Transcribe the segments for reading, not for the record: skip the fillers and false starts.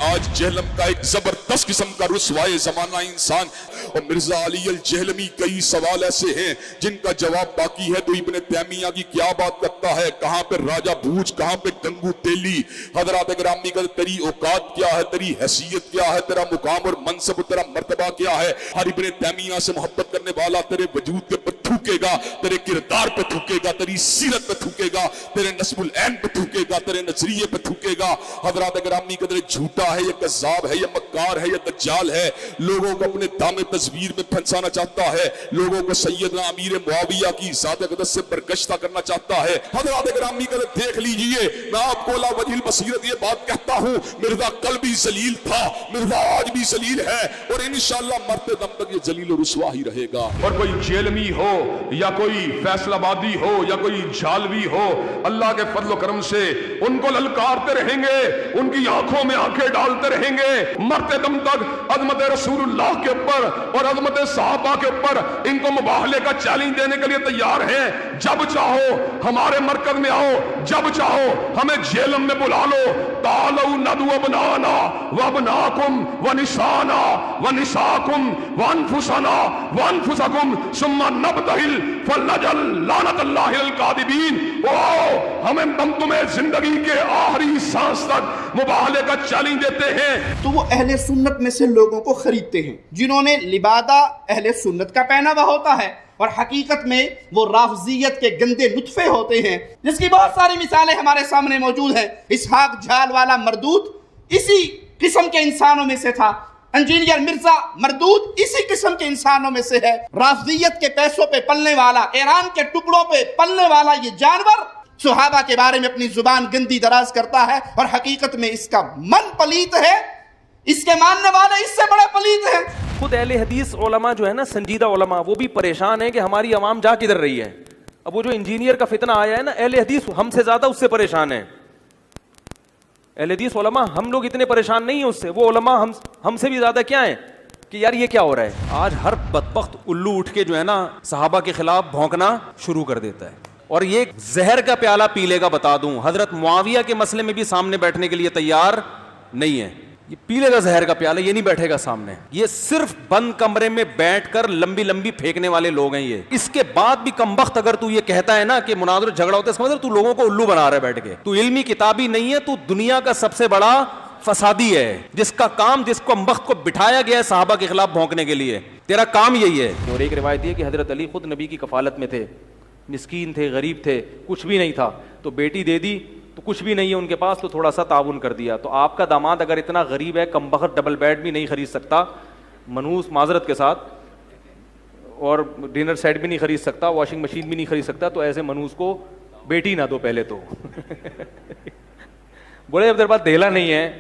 آج جہلم کا ایک زبردست قسم کا رسوائے زمانہ انسان، اور مرزا علی الجہلمی کئی سوال ایسے ہیں جن کا جواب باقی ہے تو ابن تیمیہ کی کیا بات کرتا ہے، کہاں پہ راجہ بھوج، کہاں پہ گنگو تیلی۔ حضرات گرامی کا تیری اوقات کیا ہے، تیری حیثیت کیا ہے، تیرا مقام اور منصب، تیرا مرتبہ کیا ہے؟ ہر ابن تیمیہ سے محبت کرنے والا تیرے وجود کے پر تھوکے گا، تیرے کردار پہ تھوکے گا، تیری سیرت پہ تھوکے گا، تیرے نسب العین پہ تھوکے گا، تیرے نظریے پہ تھوکے گا۔ حضرات گرامی کا تیرے جھوٹا ہے یا کذاب ہے یا مکار ہے یا دجال ہے، لوگوں کو اپنے دام تصویر میں پھنسانا چاہتا ہے، لوگوں کو سیدنا امیر معاویہ کی ذات اقدس سے برگشتہ کرنا چاہتا ہے۔ حضرات گرامی کا دیکھ لیجئے، میں آپ کو لا وجہ البصیرت یہ بات کہتا ہوں، مرزا کل بھی ذلیل تھا، مرزا آج بھی ذلیل ہے، اور انشاءاللہ مرتے دم تک یہ ذلیل و رسوا ہی رہے گا۔ اور کوئی جیلمی ہو یا کوئی فیصل آبادی ہو یا کوئی جھالوی ہو، اللہ کے فضل و کرم سے ان کو للکارتے رہیں گے، ان کی آنکھوں میں آنکھیں ڈالتے رہیں گے، مرتے دم تک عظمت رسول اللہ کے اوپر اور عظمت صحابہ کے اوپر ان کو مباہلے کا چیلنج دینے کے لیے تیار ہیں۔ جب چاہو ہمارے مرکز میں آؤ، جب چاہو ہمیں جہلم میں بلا لو، تعالوا ندعو ابناءنا وابناءکم ونساءنا ونساءکم وانفسنا وانفسکم ثم نبتہل فلنجعل لعنت اللہ الکاذبین۔ ہمیں ہم تمہیں زندگی کے آخری سانس تک مباہلے کا چیلنج دیتے ہیں۔ تو وہ اہل سنت میں سے لوگوں کو خریدتے ہیں جنہوں نے لبادہ اہل سنت کا پہنا ہوا ہوتا ہے، اور حقیقت میں وہ رافضیت کے گندے نطفے ہوتے ہیں، جس کی بہت ساری مثالیں ہمارے سامنے موجود ہیں۔ اسحاق جھال والا مردود اسی قسم کے انسانوں میں سے تھا، انجینئر مرزا مردود اسی قسم کے انسانوں میں سے ہے۔ رافضیت کے پیسوں پہ پلنے والا، ایران کے ٹکڑوں پہ پلنے والا یہ جانور صحابہ کے بارے میں اپنی زبان گندی دراز کرتا ہے، اور حقیقت میں اس کا من پلیت ہے، اس کے ماننے والے اس سے بڑے پلیت ہیں۔ خود اہل حدیث علماء جو ہے نا، سنجیدہ علماء، وہ بھی پریشان ہیں کہ ہماری عوام جا کدھر رہی ہے۔ اب وہ جو انجینئر کا فتنہ آیا ہے نا، اہل حدیث ہم سے زیادہ اس سے پریشان ہیں۔ اہل حدیث علماء ہم لوگ اتنے پریشان نہیں ہیں اس سے، وہ علماء ہم سے بھی زیادہ کیا ہیں کہ یار یہ کیا ہو رہا ہے۔ آج ہر بدبخت الو اٹھ کے جو ہے نا صحابہ کے خلاف بھونکنا شروع کر دیتا ہے، اور یہ زہر کا پیالہ پی لے گا۔ بتا دوں، حضرت معاویہ کے مسئلے میں بھی سامنے بیٹھنے کے لیے تیار نہیں ہے، یہ پی لے گا زہر کا پیالہ، یہ نہیں بیٹھے گا سامنے۔ یہ صرف بند کمرے میں بیٹھ کر لمبی لمبی پھینکنے والے لوگ ہیں یہ۔ اس کے بعد بھی کم وقت اگر تو یہ کہتا ہے نا کہ مناظر جھگڑا ہوتا ہے، اس کا مطلب تو لوگوں کو الو بنا رہا ہے بیٹھ کے۔ تو علمی کتابی نہیں ہے، تو دنیا کا سب سے بڑا فسادی ہے، جس کا کام، جس کو وقت کو بٹھایا گیا ہے صحابہ کے خلاف بھونکنے کے لیے، تیرا کام یہی ہے۔ اور ایک روایت یہ کہ حضرت علی خود نبی کی کفالت میں تھے، مسکین تھے، غریب تھے، کچھ بھی نہیں تھا، تو بیٹی دے دی تو کچھ بھی نہیں ہے ان کے پاس، تو تھوڑا سا تعاون کر دیا۔ تو آپ کا داماد اگر اتنا غریب ہے، کم بخت ڈبل بیڈ بھی نہیں خرید سکتا، منوس معذرت کے ساتھ، اور ڈنر سیٹ بھی نہیں خرید سکتا، واشنگ مشین بھی نہیں خرید سکتا، تو ایسے منوس کو بیٹی نہ دو پہلے تو۔ بولے اب تیرے پاس دہلا نہیں ہے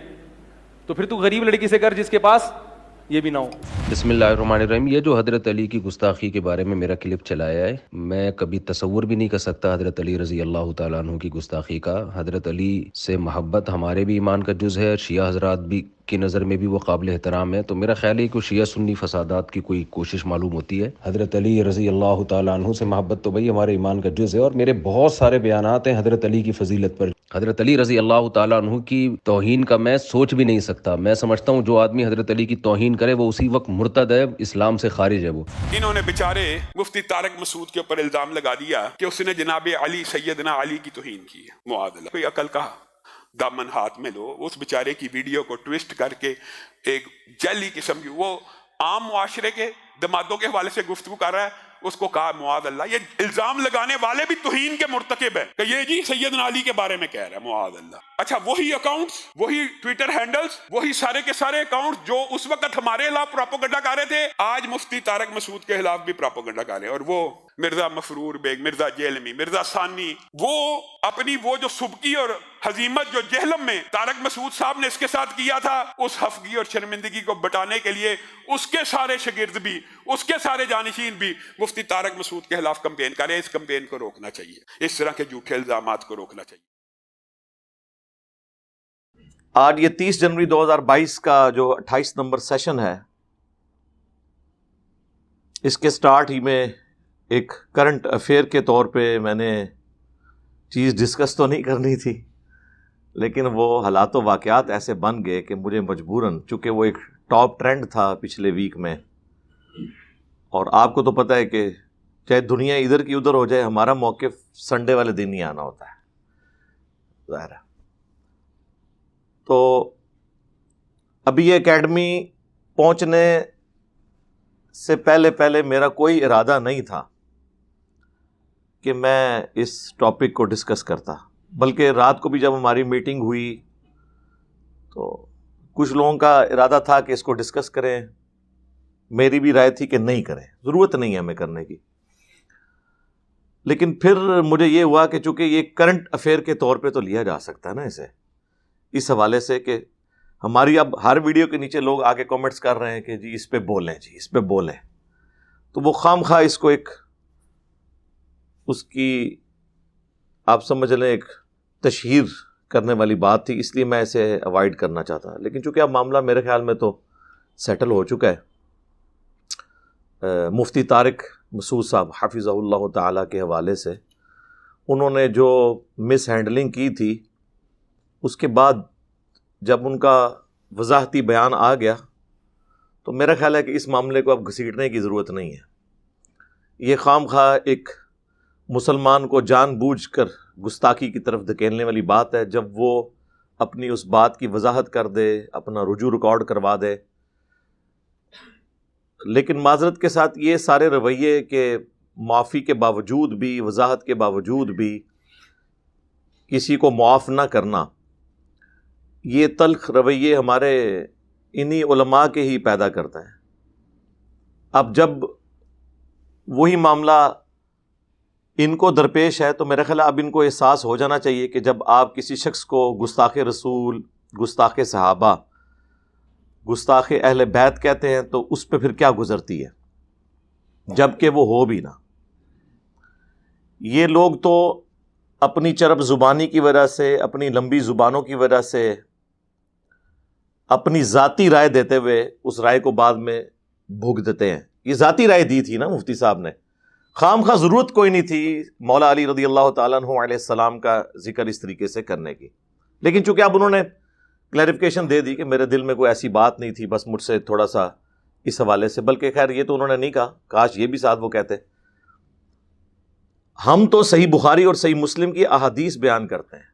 تو پھر تو غریب لڑکی سے کر جس کے پاس یہ بھی نہ ہو۔ بسم اللہ الرحمن الرحیم۔ یہ جو حضرت علی کی گستاخی کے بارے میں میرا کلپ چلایا ہے، میں کبھی تصور بھی نہیں کر سکتا حضرت علی رضی اللہ تعالیٰ عنہ کی گستاخی کا۔ حضرت علی سے محبت ہمارے بھی ایمان کا جز ہے، شیعہ حضرات بھی کی نظر میں بھی وہ قابل احترام ہے، تو میرا خیال ہے کہ شیعہ سنی فسادات کی کوئی کوشش معلوم ہوتی ہے۔ حضرت علی رضی اللہ تعالیٰ عنہ سے محبت تو بھائی ہمارے ایمان کا جز ہے، اور میرے بہت سارے بیانات ہیں حضرت علی کی فضیلت پر۔ حضرت علی رضی اللہ تعالیٰ عنہ کی توہین کا میں سوچ بھی نہیں سکتا۔ میں سمجھتا ہوں جو آدمی حضرت علی کی توہین کرے وہ اسی وقت مرتد ہے، اسلام سے خارج ہے وہ۔ انہوں نے بیچارے مفتی طارق مسعود کے اوپر الزام لگا دیا کہ اس نے جناب علی، سیدنا علی کی توہین کی ہے۔ معاذ اللہ، کوئی عقل کا دامن ہاتھ میں لو۔ اس بیچارے کی ویڈیو کو ٹویسٹ کر کے ایک جعلی قسم کی، وہ عام معاشرے کے دمادوں کے حوالے سے گفتگو کر رہا ہے، اس کو کہا معاذ اللہ، یہ الزام لگانے والے بھی توہین کے مرتکب ہیں کہ یہ جی سیدنا علی کے بارے میں کہہ رہا ہے، معاذ اللہ۔ اچھا، وہی اکاؤنٹس، وہی ٹویٹر ہینڈلز، وہی سارے کے سارے اکاؤنٹس جو اس وقت ہمارے خلاف پراپوگنڈا کر رہے تھے، آج مفتی طارق مسعود کے خلاف بھی پراپوگنڈا کر رہے ہیں۔ اور وہ مرزا مفرور بیگ، مرزا جیلمی، مرزا ثانی، وہ اپنی وہ جو سبکی اور ہزیمت جو جہلم میں طارق مسعود صاحب نے اس کے ساتھ کیا تھا، اس ہفگی اور شرمندگی کو بٹانے کے لیے اس کے سارے شاگرد بھی، اس کے سارے جانشین بھی مفتی طارق مسعود کے خلاف کمپین کریں۔ اس کمپین کو روکنا چاہیے، اس طرح کے جھوٹے الزامات کو روکنا چاہیے۔ آج یہ 30 جنوری 2022 کا جو 28 نمبر سیشن ہے، اس کے سٹارٹ ہی میں ایک کرنٹ افیئر کے طور پہ میں نے چیز ڈسکس تو نہیں کرنی تھی، لیکن وہ حالات و واقعات ایسے بن گئے کہ مجھے مجبوراً، چونکہ وہ ایک ٹاپ ٹرینڈ تھا پچھلے ویک میں، اور آپ کو تو پتہ ہے کہ چاہے دنیا ادھر کی ادھر ہو جائے، ہمارا موقف سنڈے والے دن ہی آنا ہوتا ہے، ظاہر ہے۔ تو ابھی یہ اکیڈمی پہنچنے سے پہلے میرا کوئی ارادہ نہیں تھا کہ میں اس ٹاپک کو ڈسکس کرتا، بلکہ رات کو بھی جب ہماری میٹنگ ہوئی تو کچھ لوگوں کا ارادہ تھا کہ اس کو ڈسکس کریں، میری بھی رائے تھی کہ نہیں کریں، ضرورت نہیں ہے ہمیں کرنے کی۔ لیکن پھر مجھے یہ ہوا کہ چونکہ یہ کرنٹ افیئر کے طور پہ تو لیا جا سکتا ہے نا اسے، اس حوالے سے کہ ہماری اب ہر ویڈیو کے نیچے لوگ آگے کامنٹس کر رہے ہیں کہ جی اس پہ بولیں، جی اس پہ بولیں، تو وہ خام خواہ اس کو ایک اس کی آپ سمجھ لیں ایک تشہیر کرنے والی بات تھی، اس لیے میں اسے اوائڈ کرنا چاہتا ہوں۔ لیکن چونکہ اب معاملہ میرے خیال میں تو سیٹل ہو چکا ہے، مفتی طارق مسعود صاحب حفظہ اللہ تعالیٰ کے حوالے سے انہوں نے جو مس ہینڈلنگ کی تھی، اس کے بعد جب ان کا وضاحتی بیان آ گیا تو میرا خیال ہے کہ اس معاملے کو اب گھسیٹنے کی ضرورت نہیں ہے۔ یہ خام خواہ ایک مسلمان کو جان بوجھ کر گستاخی کی طرف دھکیلنے والی بات ہے، جب وہ اپنی اس بات کی وضاحت کر دے، اپنا رجوع ریکارڈ کروا دے۔ لیکن معذرت کے ساتھ یہ سارے رویے کہ معافی کے باوجود بھی، وضاحت کے باوجود بھی کسی کو معاف نہ کرنا، یہ تلخ رویے ہمارے انہی علماء کے ہی پیدا کرتا ہے۔ اب جب وہی معاملہ ان کو درپیش ہے تو میرا خیال ہے اب ان کو احساس ہو جانا چاہیے کہ جب آپ کسی شخص کو گستاخ رسول، گستاخ صحابہ، گستاخ اہل بیت کہتے ہیں تو اس پہ پھر کیا گزرتی ہے، جبکہ وہ ہو بھی نہ۔ یہ لوگ تو اپنی چرب زبانی کی وجہ سے، اپنی لمبی زبانوں کی وجہ سے، اپنی ذاتی رائے دیتے ہوئے اس رائے کو بعد میں بھوگ دیتے ہیں۔ یہ ذاتی رائے دی تھی نا مفتی صاحب نے، خام خواہ ضرورت کوئی نہیں تھی مولا علی رضی اللہ تعالیٰ عنہ علیہ السلام کا ذکر اس طریقے سے کرنے کی، لیکن چونکہ اب انہوں نے کلیریفیکیشن دے دی کہ میرے دل میں کوئی ایسی بات نہیں تھی، بس مجھ سے تھوڑا سا اس حوالے سے، بلکہ خیر یہ تو انہوں نے نہیں کہا، کاش یہ بھی ساتھ وہ کہتے۔ ہم تو صحیح بخاری اور صحیح مسلم کی احادیث بیان کرتے ہیں،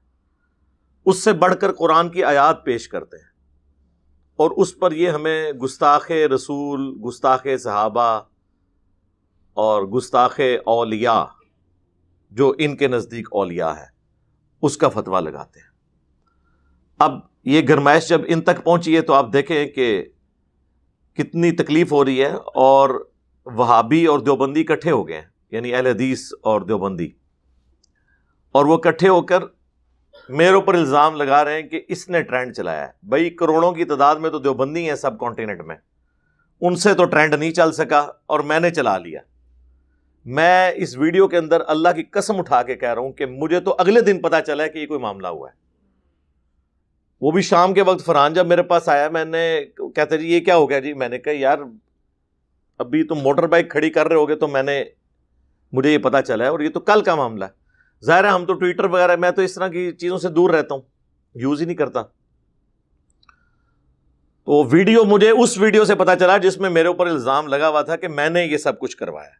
اس سے بڑھ کر قرآن کی آیات پیش کرتے ہیں، اور اس پر یہ ہمیں گستاخ رسول، گستاخ صحابہ اور گستاخ اولیاء جو ان کے نزدیک اولیاء ہے اس کا فتویٰ لگاتے ہیں۔ اب یہ گرمائش جب ان تک پہنچی ہے تو آپ دیکھیں کہ کتنی تکلیف ہو رہی ہے، اور وہابی اور دیوبندی اکٹھے ہو گئے ہیں، یعنی اہل حدیث اور دیوبندی، اور وہ اکٹھے ہو کر میرے اوپر الزام لگا رہے ہیں کہ اس نے ٹرینڈ چلایا ہے۔ بھائی کروڑوں کی تعداد میں تو دیوبندی ہیں سب کانٹیننٹ میں، ان سے تو ٹرینڈ نہیں چل سکا اور میں نے چلا لیا۔ میں اس ویڈیو کے اندر اللہ کی قسم اٹھا کے کہہ رہا ہوں کہ مجھے تو اگلے دن پتا چلا ہے کہ یہ کوئی معاملہ ہوا ہے، وہ بھی شام کے وقت۔ فرحان جب میرے پاس آیا، میں نے کہتا جی یہ کیا ہو گیا جی، میں نے کہا یار ابھی تم موٹر بائک کھڑی کر رہے ہوگے تو مجھے یہ پتا چلا ہے، اور یہ تو کل کا معاملہ ہے۔ ظاہر ہے ہم تو ٹویٹر وغیرہ، میں تو اس طرح کی چیزوں سے دور رہتا ہوں، یوز ہی نہیں کرتا۔ تو ویڈیو مجھے اس ویڈیو سے پتا چلا جس میں میرے اوپر الزام لگا ہوا تھا کہ میں نے یہ سب کچھ کروایا،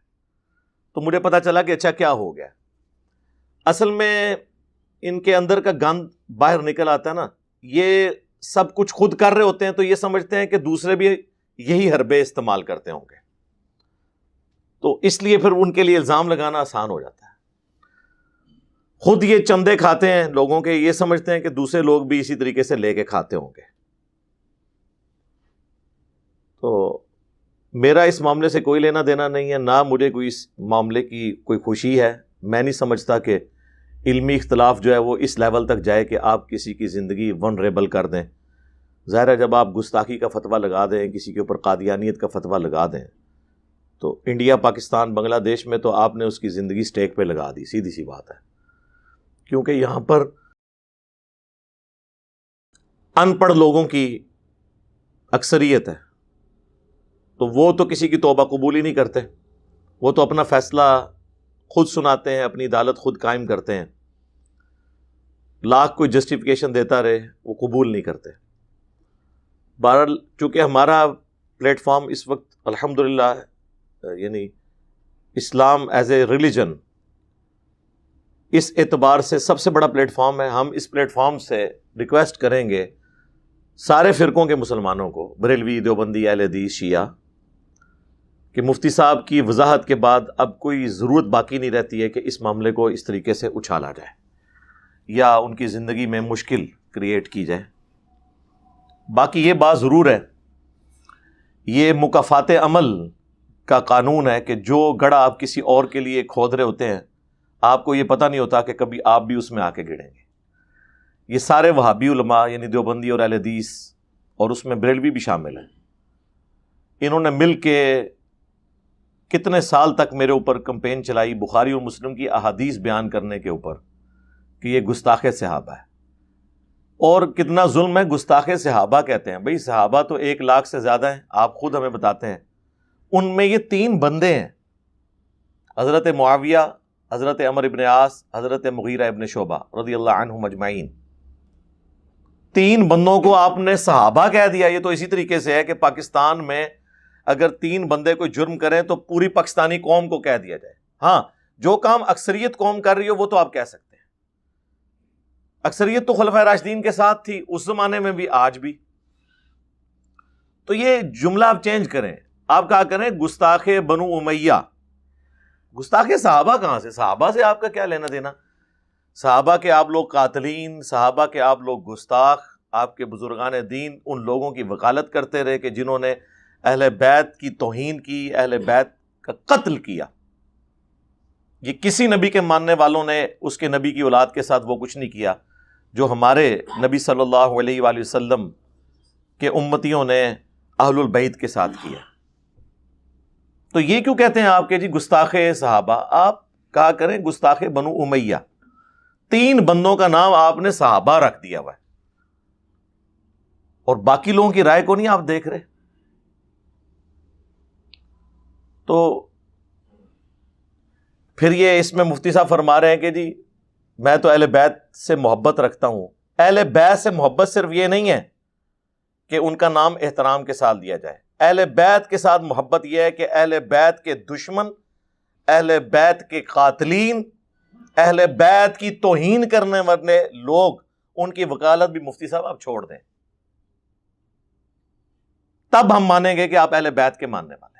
تو مجھے پتا چلا کہ اچھا کیا ہو گیا۔ اصل میں ان کے اندر کا گند باہر نکل آتا ہے نا، یہ سب کچھ خود کر رہے ہوتے ہیں تو یہ سمجھتے ہیں کہ دوسرے بھی یہی حربے استعمال کرتے ہوں گے، تو اس لیے پھر ان کے لیے الزام لگانا آسان ہو جاتا ہے۔ خود یہ چندے کھاتے ہیں لوگوں کے، یہ سمجھتے ہیں کہ دوسرے لوگ بھی اسی طریقے سے لے کے کھاتے ہوں گے۔ تو میرا اس معاملے سے کوئی لینا دینا نہیں ہے، نہ مجھے کوئی اس معاملے کی کوئی خوشی ہے۔ میں نہیں سمجھتا کہ علمی اختلاف جو ہے وہ اس لیول تک جائے کہ آپ کسی کی زندگی ونریبل کر دیں۔ ظاہر ہے جب آپ گستاخی کا فتویٰ لگا دیں، کسی کے اوپر قادیانیت کا فتویٰ لگا دیں، تو انڈیا، پاکستان، بنگلہ دیش میں تو آپ نے اس کی زندگی سٹیک پہ لگا دی، سیدھی سی بات ہے، کیونکہ یہاں پر ان پڑھ لوگوں کی اکثریت ہے، تو وہ تو کسی کی توبہ قبول ہی نہیں کرتے، وہ تو اپنا فیصلہ خود سناتے ہیں، اپنی عدالت خود قائم کرتے ہیں۔ لاکھ کوئی جسٹیفیکیشن دیتا رہے وہ قبول نہیں کرتے. بہرحال چونکہ ہمارا پلیٹ فارم اس وقت الحمدللہ یعنی اسلام ایز اے ریلیجن اس اعتبار سے سب سے بڑا پلیٹ فارم ہے، ہم اس پلیٹ فارم سے ریکویسٹ کریں گے سارے فرقوں کے مسلمانوں کو، بریلوی، دیوبندی، اہل حدیث، شیعہ، کہ مفتی صاحب کی وضاحت کے بعد اب کوئی ضرورت باقی نہیں رہتی ہے کہ اس معاملے کو اس طریقے سے اچھالا جائے یا ان کی زندگی میں مشکل کریٹ کی جائے. باقی یہ بات ضرور ہے، یہ مکافات عمل کا قانون ہے کہ جو گڑھا آپ کسی اور کے لیے کھود رہے ہوتے ہیں آپ کو یہ پتہ نہیں ہوتا کہ کبھی آپ بھی اس میں آ کے گڑیں گے. یہ سارے وہابی علماء یعنی دیوبندی اور اہل حدیث اور اس میں بریلوی بھی شامل ہیں، انہوں نے مل کے کتنے سال تک میرے اوپر کمپین چلائی بخاری اور مسلم کی احادیث بیان کرنے کے اوپر کہ یہ گستاخ صحابہ ہے. اور کتنا ظلم ہے، گستاخ صحابہ کہتے ہیں. بھئی صحابہ تو 1 لاکھ سے زیادہ ہیں، آپ خود ہمیں بتاتے ہیں. ان میں یہ 3 بندے ہیں، حضرت معاویہ، حضرت عمر ابن عاص، حضرت مغیرہ ابن شعبہ رضی اللہ عنہم اجمعین. 3 بندوں کو آپ نے صحابہ کہہ دیا. یہ تو اسی طریقے سے ہے کہ پاکستان میں اگر 3 بندے کوئی جرم کریں تو پوری پاکستانی قوم کو کہہ دیا جائے. ہاں جو کام اکثریت قوم کر رہی ہو وہ تو آپ کہہ سکتے ہیں. اکثریت تو خلفائے راشدین کے ساتھ تھی اس زمانے میں بھی، آج بھی. تو یہ جملہ آپ چینج کریں، آپ کہا کریں گستاخ بنو امیہ. گستاخ صحابہ کہاں سے؟ صحابہ سے آپ کا کیا لینا دینا؟ صحابہ کے آپ لوگ قاتلین، صحابہ کے آپ لوگ گستاخ، آپ کے بزرگان دین ان لوگوں کی وکالت کرتے رہے کہ جنہوں نے اہل بیت کی توہین کی، اہل بیت کا قتل کیا. یہ کسی نبی کے ماننے والوں نے اس کے نبی کی اولاد کے ساتھ وہ کچھ نہیں کیا جو ہمارے نبی صلی اللہ علیہ وآلہ وسلم کے امتیوں نے اہل البیت کے ساتھ کیا. تو یہ کیوں کہتے ہیں آپ کہ جی گستاخ صحابہ؟ آپ کہا کریں گستاخ بنو امیہ. 3 بندوں کا نام آپ نے صحابہ رکھ دیا ہوا ہے اور باقی لوگوں کی رائے کو نہیں آپ دیکھ رہے. تو پھر یہ اس میں مفتی صاحب فرما رہے ہیں کہ جی میں تو اہل بیت سے محبت رکھتا ہوں. اہل بیت سے محبت صرف یہ نہیں ہے کہ ان کا نام احترام کے ساتھ لیا جائے. اہل بیت کے ساتھ محبت یہ ہے کہ اہل بیت کے دشمن، اہل بیت کے قاتلین، اہل بیت کی توہین کرنے والے لوگ، ان کی وکالت بھی مفتی صاحب آپ چھوڑ دیں، تب ہم مانیں گے کہ آپ اہل بیت کے ماننے والے ہیں.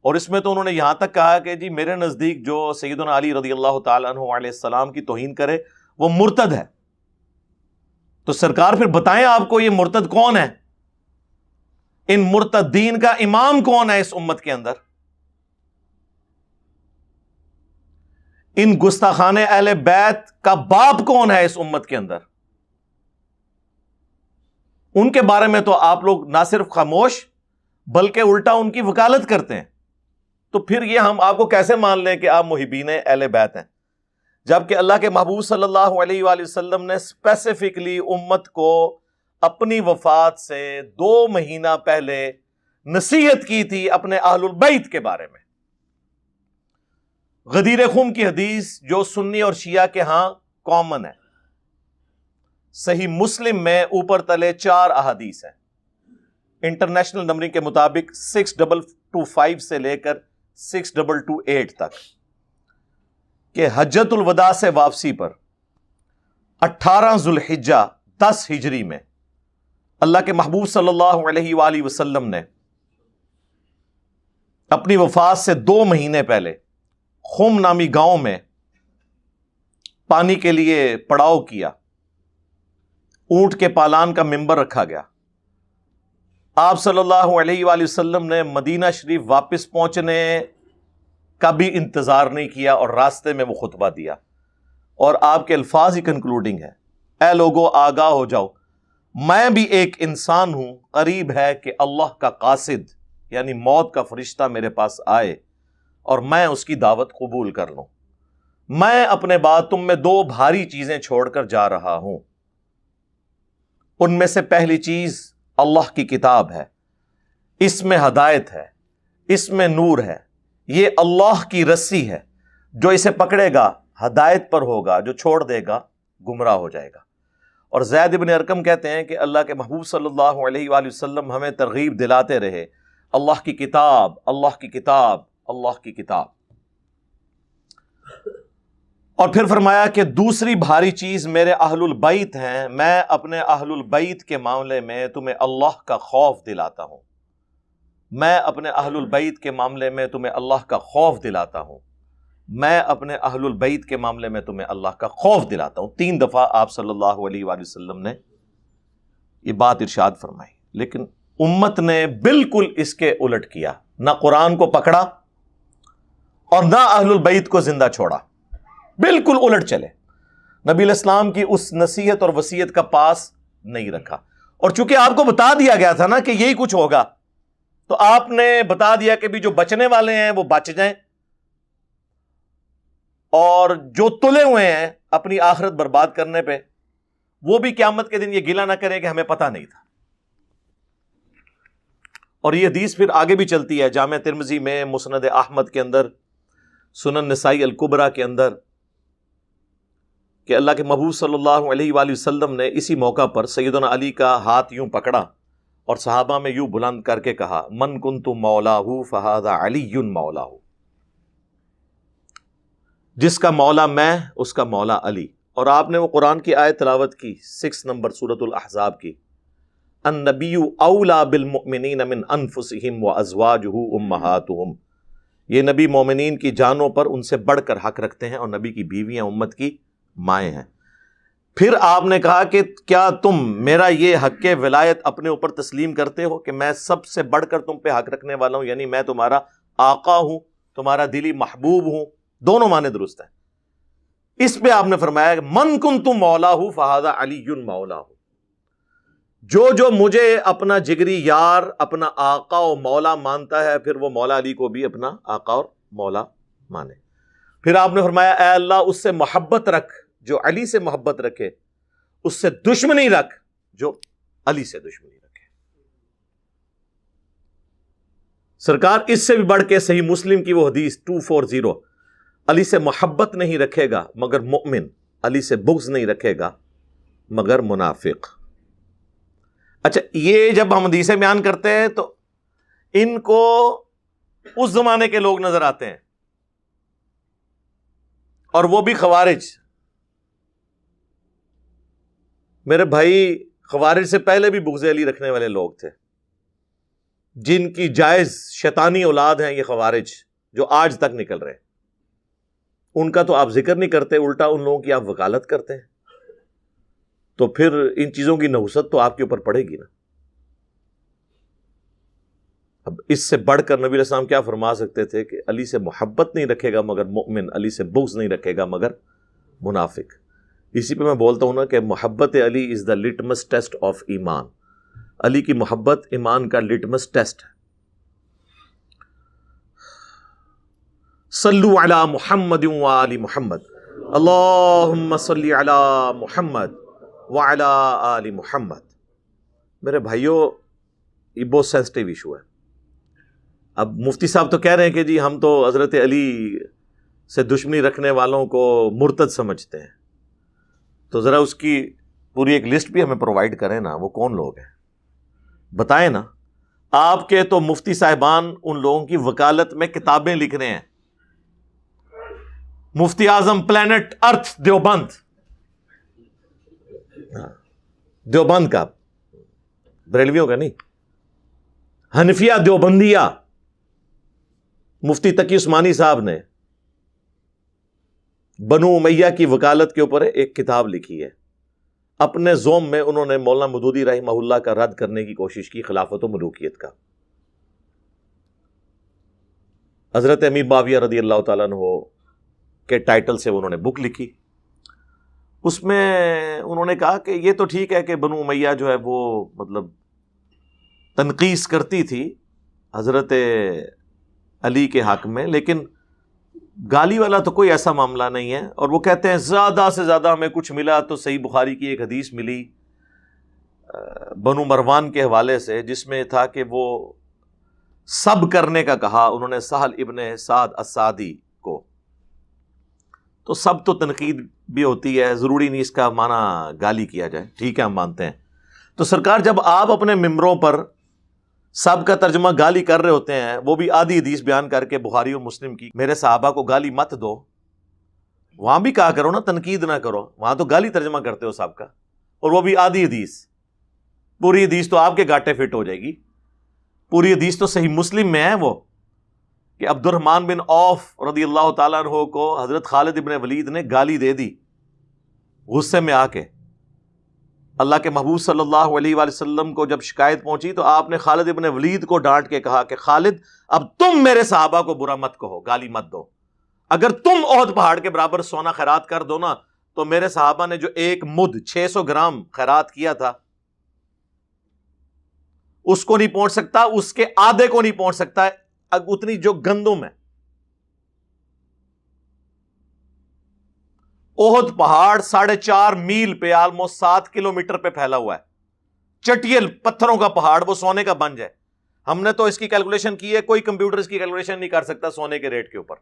اور اس میں تو انہوں نے یہاں تک کہا کہ جی میرے نزدیک جو سیدنا علی رضی اللہ تعالیٰ عنہ علیہ السلام کی توہین کرے وہ مرتد ہے. تو سرکار پھر بتائیں آپ کو یہ مرتد کون ہے؟ ان مرتدین کا امام کون ہے اس امت کے اندر؟ ان گستاخان اہل بیت کا باپ کون ہے اس امت کے اندر؟ ان کے بارے میں تو آپ لوگ نہ صرف خاموش بلکہ الٹا ان کی وکالت کرتے ہیں. تو پھر یہ ہم آپ کو کیسے مان لیں کہ آپ محبین اہل بیت ہیں، جبکہ اللہ کے محبوب صلی اللہ علیہ وآلہ وسلم نے اسپیسیفکلی امت کو اپنی وفات سے 2 مہینہ پہلے نصیحت کی تھی اپنے اہل البیت کے بارے میں. غدیر خم کی حدیث جو سنی اور شیعہ کے ہاں کامن ہے، صحیح مسلم میں اوپر تلے 4 احادیث ہیں. انٹرنیشنل نمبرنگ کے مطابق 6225 سے لے کر 6228 تک کہ حجۃ الوداع سے واپسی پر 18 ذوالحجہ 10 ہجری میں اللہ کے محبوب صلی اللہ علیہ وآلہ وسلم نے اپنی وفات سے 2 مہینے پہلے خم نامی گاؤں میں پانی کے لیے پڑاؤ کیا. اونٹ کے پالان کا منبر رکھا گیا. آپ صلی اللہ علیہ وآلہ وسلم نے مدینہ شریف واپس پہنچنے کا بھی انتظار نہیں کیا اور راستے میں وہ خطبہ دیا. اور آپ کے الفاظ ہی کنکلوڈنگ ہے، اے لوگو آگاہ ہو جاؤ، میں بھی ایک انسان ہوں، قریب ہے کہ اللہ کا قاصد یعنی موت کا فرشتہ میرے پاس آئے اور میں اس کی دعوت قبول کر لوں. میں اپنے بعد تم میں 2 بھاری چیزیں چھوڑ کر جا رہا ہوں. ان میں سے پہلی چیز اللہ کی کتاب ہے، اس میں ہدایت ہے، اس میں نور ہے. یہ اللہ کی رسی ہے، جو اسے پکڑے گا ہدایت پر ہوگا، جو چھوڑ دے گا گمراہ ہو جائے گا. اور زید ابن ارقم کہتے ہیں کہ اللہ کے محبوب صلی اللہ علیہ وآلہ وسلم ہمیں ترغیب دلاتے رہے، اللہ کی کتاب، اللہ کی کتاب، اللہ کی کتاب. اور پھر فرمایا کہ دوسری بھاری چیز میرے اہل البیت ہیں، میں اپنے اہل البیت کے معاملے میں تمہیں اللہ کا خوف دلاتا ہوں، میں اپنے اہل البیت کے معاملے میں تمہیں اللہ کا خوف دلاتا ہوں، میں اپنے اہل البیت کے معاملے میں تمہیں اللہ کا خوف دلاتا ہوں. 3 دفعہ آپ صلی اللہ علیہ وآلہ وسلم نے یہ بات ارشاد فرمائی. لیکن امت نے بالکل اس کے الٹ کیا، نہ قرآن کو پکڑا اور نہ اہل البیت کو زندہ چھوڑا، بالکل الٹ چلے. نبی علیہ السلام کی اس نصیحت اور وصیت کا پاس نہیں رکھا. اور چونکہ آپ کو بتا دیا گیا تھا نا کہ یہی کچھ ہوگا، تو آپ نے بتا دیا کہ بھی جو بچنے والے ہیں وہ بچ جائیں، اور جو تلے ہوئے ہیں اپنی آخرت برباد کرنے پہ وہ بھی قیامت کے دن یہ گلہ نہ کریں کہ ہمیں پتہ نہیں تھا. اور یہ حدیث پھر آگے بھی چلتی ہے جامع ترمذی میں، مسند احمد کے اندر، سنن نسائی الکبریٰ کے اندر، کہ اللہ کے محبوب صلی اللہ علیہ وآلہ وسلم نے اسی موقع پر سیدنا علی کا ہاتھ یوں پکڑا اور صحابہ میں یوں بلند کر کے کہا، من کنت مولاہ فہذا علی مولاہ، جس کا مولا میں اس کا مولا علی. اور آپ نے وہ قرآن کی آیت تلاوت کی 6 نمبر سورۃ الاحزاب کی، النبی اولا بالمؤمنین من انفسہم وازواجہ امہاتہم، یہ نبی مومنین کی جانوں پر ان سے بڑھ کر حق رکھتے ہیں، اور نبی کی بیویاں امت کی مائیں ہیں. پھر آپ نے کہا کہ کیا تم میرا یہ حق ولایت اپنے اوپر تسلیم کرتے ہو کہ میں سب سے بڑھ کر تم پہ حق رکھنے والا ہوں، یعنی میں تمہارا آقا ہوں، تمہارا دلی محبوب ہوں. دونوں معنی درست ہیں. اس پہ آپ نے فرمایا کہ من کنت مولاہ فہذا علی مولاہ، جو مجھے اپنا جگری یار، اپنا آقا و مولا مانتا ہے، پھر وہ مولا علی کو بھی اپنا آقا اور مولا مانے. پھر آپ نے فرمایا اے اللہ اس سے محبت رکھ جو علی سے محبت رکھے، اس سے دشمنی رکھ جو علی سے دشمنی رکھے. سرکار اس سے بھی بڑھ کے صحیح مسلم کی وہ حدیث 240، علی سے محبت نہیں رکھے گا مگر مؤمن، علی سے بغض نہیں رکھے گا مگر منافق. اچھا، یہ جب ہم حدیثیں بیان کرتے ہیں تو ان کو اس زمانے کے لوگ نظر آتے ہیں، اور وہ بھی خوارج. میرے بھائی، خوارج سے پہلے بھی بغض علی رکھنے والے لوگ تھے، جن کی جائز شیطانی اولاد ہیں یہ خوارج جو آج تک نکل رہے ہیں. ان کا تو آپ ذکر نہیں کرتے، الٹا ان لوگوں کی آپ وکالت کرتے ہیں، تو پھر ان چیزوں کی نحوست تو آپ کے اوپر پڑے گی نا. اب اس سے بڑھ کر نبی علیہ السلام کیا فرما سکتے تھے کہ علی سے محبت نہیں رکھے گا مگر مؤمن، علی سے بغض نہیں رکھے گا مگر منافق. اسی پہ میں بولتا ہوں نا کہ محبت علی از دا لٹمس ٹیسٹ آف ایمان. علی کی محبت ایمان کا لٹمس ٹیسٹ ہے. صلو علی محمد وآل محمد، اللہم صلی علی محمد وعلی آل محمد. میرے بھائیوں، یہ بہت سینسٹیو ایشو ہے. اب مفتی صاحب تو کہہ رہے ہیں کہ جی ہم تو حضرت علی سے دشمنی رکھنے والوں کو مرتد سمجھتے ہیں، تو ذرا اس کی پوری ایک لسٹ بھی ہمیں پرووائڈ کریں نا، وہ کون لوگ ہیں بتائیں نا. آپ کے تو مفتی صاحبان ان لوگوں کی وکالت میں کتابیں لکھ رہے ہیں. مفتی اعظم پلانٹ ارتھ دیوبند، دیوبند کا، بریلویوں کا نہیں، حنفیہ دیوبندیہ، مفتی تقی عثمانی صاحب نے بنو امیہ کی وکالت کے اوپر ایک کتاب لکھی ہے. اپنے زوم میں انہوں نے مولانا مودودی رحمہ اللہ کا رد کرنے کی کوشش کی، خلافت و ملوکیت کا. حضرت امیر معاویہ رضی اللہ تعالیٰ عنہ کے ٹائٹل سے انہوں نے بک لکھی. اس میں انہوں نے کہا کہ یہ تو ٹھیک ہے کہ بنو امیہ جو ہے وہ مطلب تنقیس کرتی تھی حضرت علی کے حق میں، لیکن گالی والا تو کوئی ایسا معاملہ نہیں ہے. اور وہ کہتے ہیں زیادہ سے زیادہ ہمیں کچھ ملا تو صحیح بخاری کی ایک حدیث ملی بنو مروان کے حوالے سے، جس میں تھا کہ وہ سب کرنے کا کہا انہوں نے سہل ابن سعد السعدی کو. تو سب تو تنقید بھی ہوتی ہے، ضروری نہیں اس کا معنی گالی کیا جائے، ٹھیک ہے ہم مانتے ہیں۔ تو سرکار جب آپ اپنے ممبروں پر سب کا ترجمہ گالی کر رہے ہوتے ہیں، وہ بھی آدھی حدیث بیان کر کے بخاری اور مسلم کی، میرے صحابہ کو گالی مت دو، وہاں بھی کہا کرو نا تنقید نہ کرو، وہاں تو گالی ترجمہ کرتے ہو سب کا، اور وہ بھی آدھی حدیث۔ پوری حدیث تو آپ کے گاٹے فٹ ہو جائے گی، پوری حدیث تو صحیح مسلم میں ہے وہ، کہ عبد الرحمن بن عوف رضی اللہ تعالیٰ عنہ کو حضرت خالد ابن ولید نے گالی دے دی غصے میں آ کے۔ اللہ کے محبوب صلی اللہ علیہ وآلہ وسلم کو جب شکایت پہنچی تو آپ نے خالد ابن ولید کو ڈانٹ کے کہا کہ خالد اب تم میرے صحابہ کو برا مت کہو، گالی مت دو، اگر تم احد پہاڑ کے برابر سونا خیرات کر دو نا تو میرے صحابہ نے جو ایک مد 600 گرام خیرات کیا تھا اس کو نہیں پہنچ سکتا، اس کے آدھے کو نہیں پہنچ سکتا اتنی جو گندم ہے۔ احد پہاڑ 4.5 میل پہ آلموسٹ 7 کلومیٹر پہ پھیلا ہوا ہے، چٹیل پتھروں کا پہاڑ، وہ سونے کا بنج ہے۔ ہم نے تو اس کی کیلکولیشن کی ہے، کوئی کمپیوٹر اس کی کیلکولیشن نہیں کر سکتا سونے کے ریٹ کے اوپر۔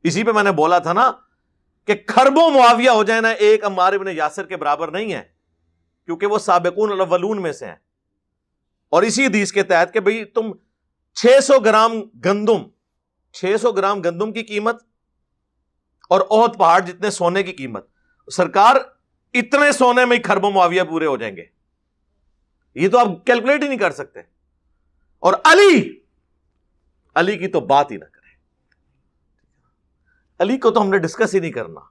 اسی پہ میں نے بولا تھا نا کہ خربوں معاویہ ہو جائے نا ایک عمار ابن یاسر کے برابر نہیں ہے، کیونکہ وہ سابقون الاولون میں سے ہیں۔ اور اسی حدیث کے تحت کہ بھئی تم 600 گرام گندم کی قیمت اور احد پہاڑ جتنے سونے کی قیمت، سرکار اتنے سونے میں ہی خربوں معاویہ پورے ہو جائیں گے، یہ تو آپ کیلکولیٹ ہی نہیں کر سکتے۔ اور علی کی تو بات ہی نہ کریں، علی کو تو ہم نے ڈسکس ہی نہیں کرنا،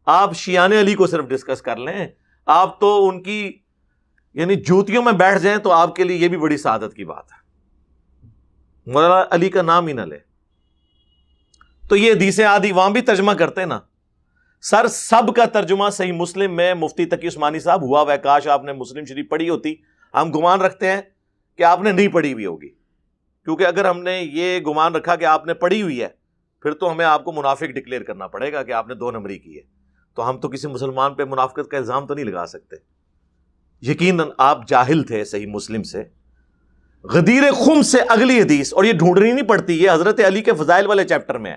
آپ شیعان علی کو صرف ڈسکس کر لیں، آپ تو ان کی یعنی جوتیوں میں بیٹھ جائیں تو آپ کے لیے یہ بھی بڑی سعادت کی بات ہے، مولانا علی کا نام ہی نہ لے۔ تو یہ حدیثیں آدھی وہاں بھی ترجمہ کرتے نا سر، سب کا ترجمہ صحیح مسلم میں مفتی تقی عثمانی صاحب ہوا ہوا ہے، کاش آپ نے مسلم شریف پڑھی ہوتی۔ ہم گمان رکھتے ہیں کہ آپ نے نہیں پڑھی ہوئی ہوگی، کیونکہ اگر ہم نے یہ گمان رکھا کہ آپ نے پڑھی ہوئی ہے پھر تو ہمیں آپ کو منافق ڈکلیئر کرنا پڑے گا کہ آپ نے 2 نمبری کی ہے، تو ہم تو کسی مسلمان پہ منافقت کا الزام تو نہیں لگا سکتے۔ یقیناً آپ جاہل تھے صحیح مسلم سے۔ غدیر خم سے اگلی حدیث، اور یہ ڈھونڈنی نہیں پڑتی، یہ حضرت علی کے فضائل والے چیپٹر میں ہے،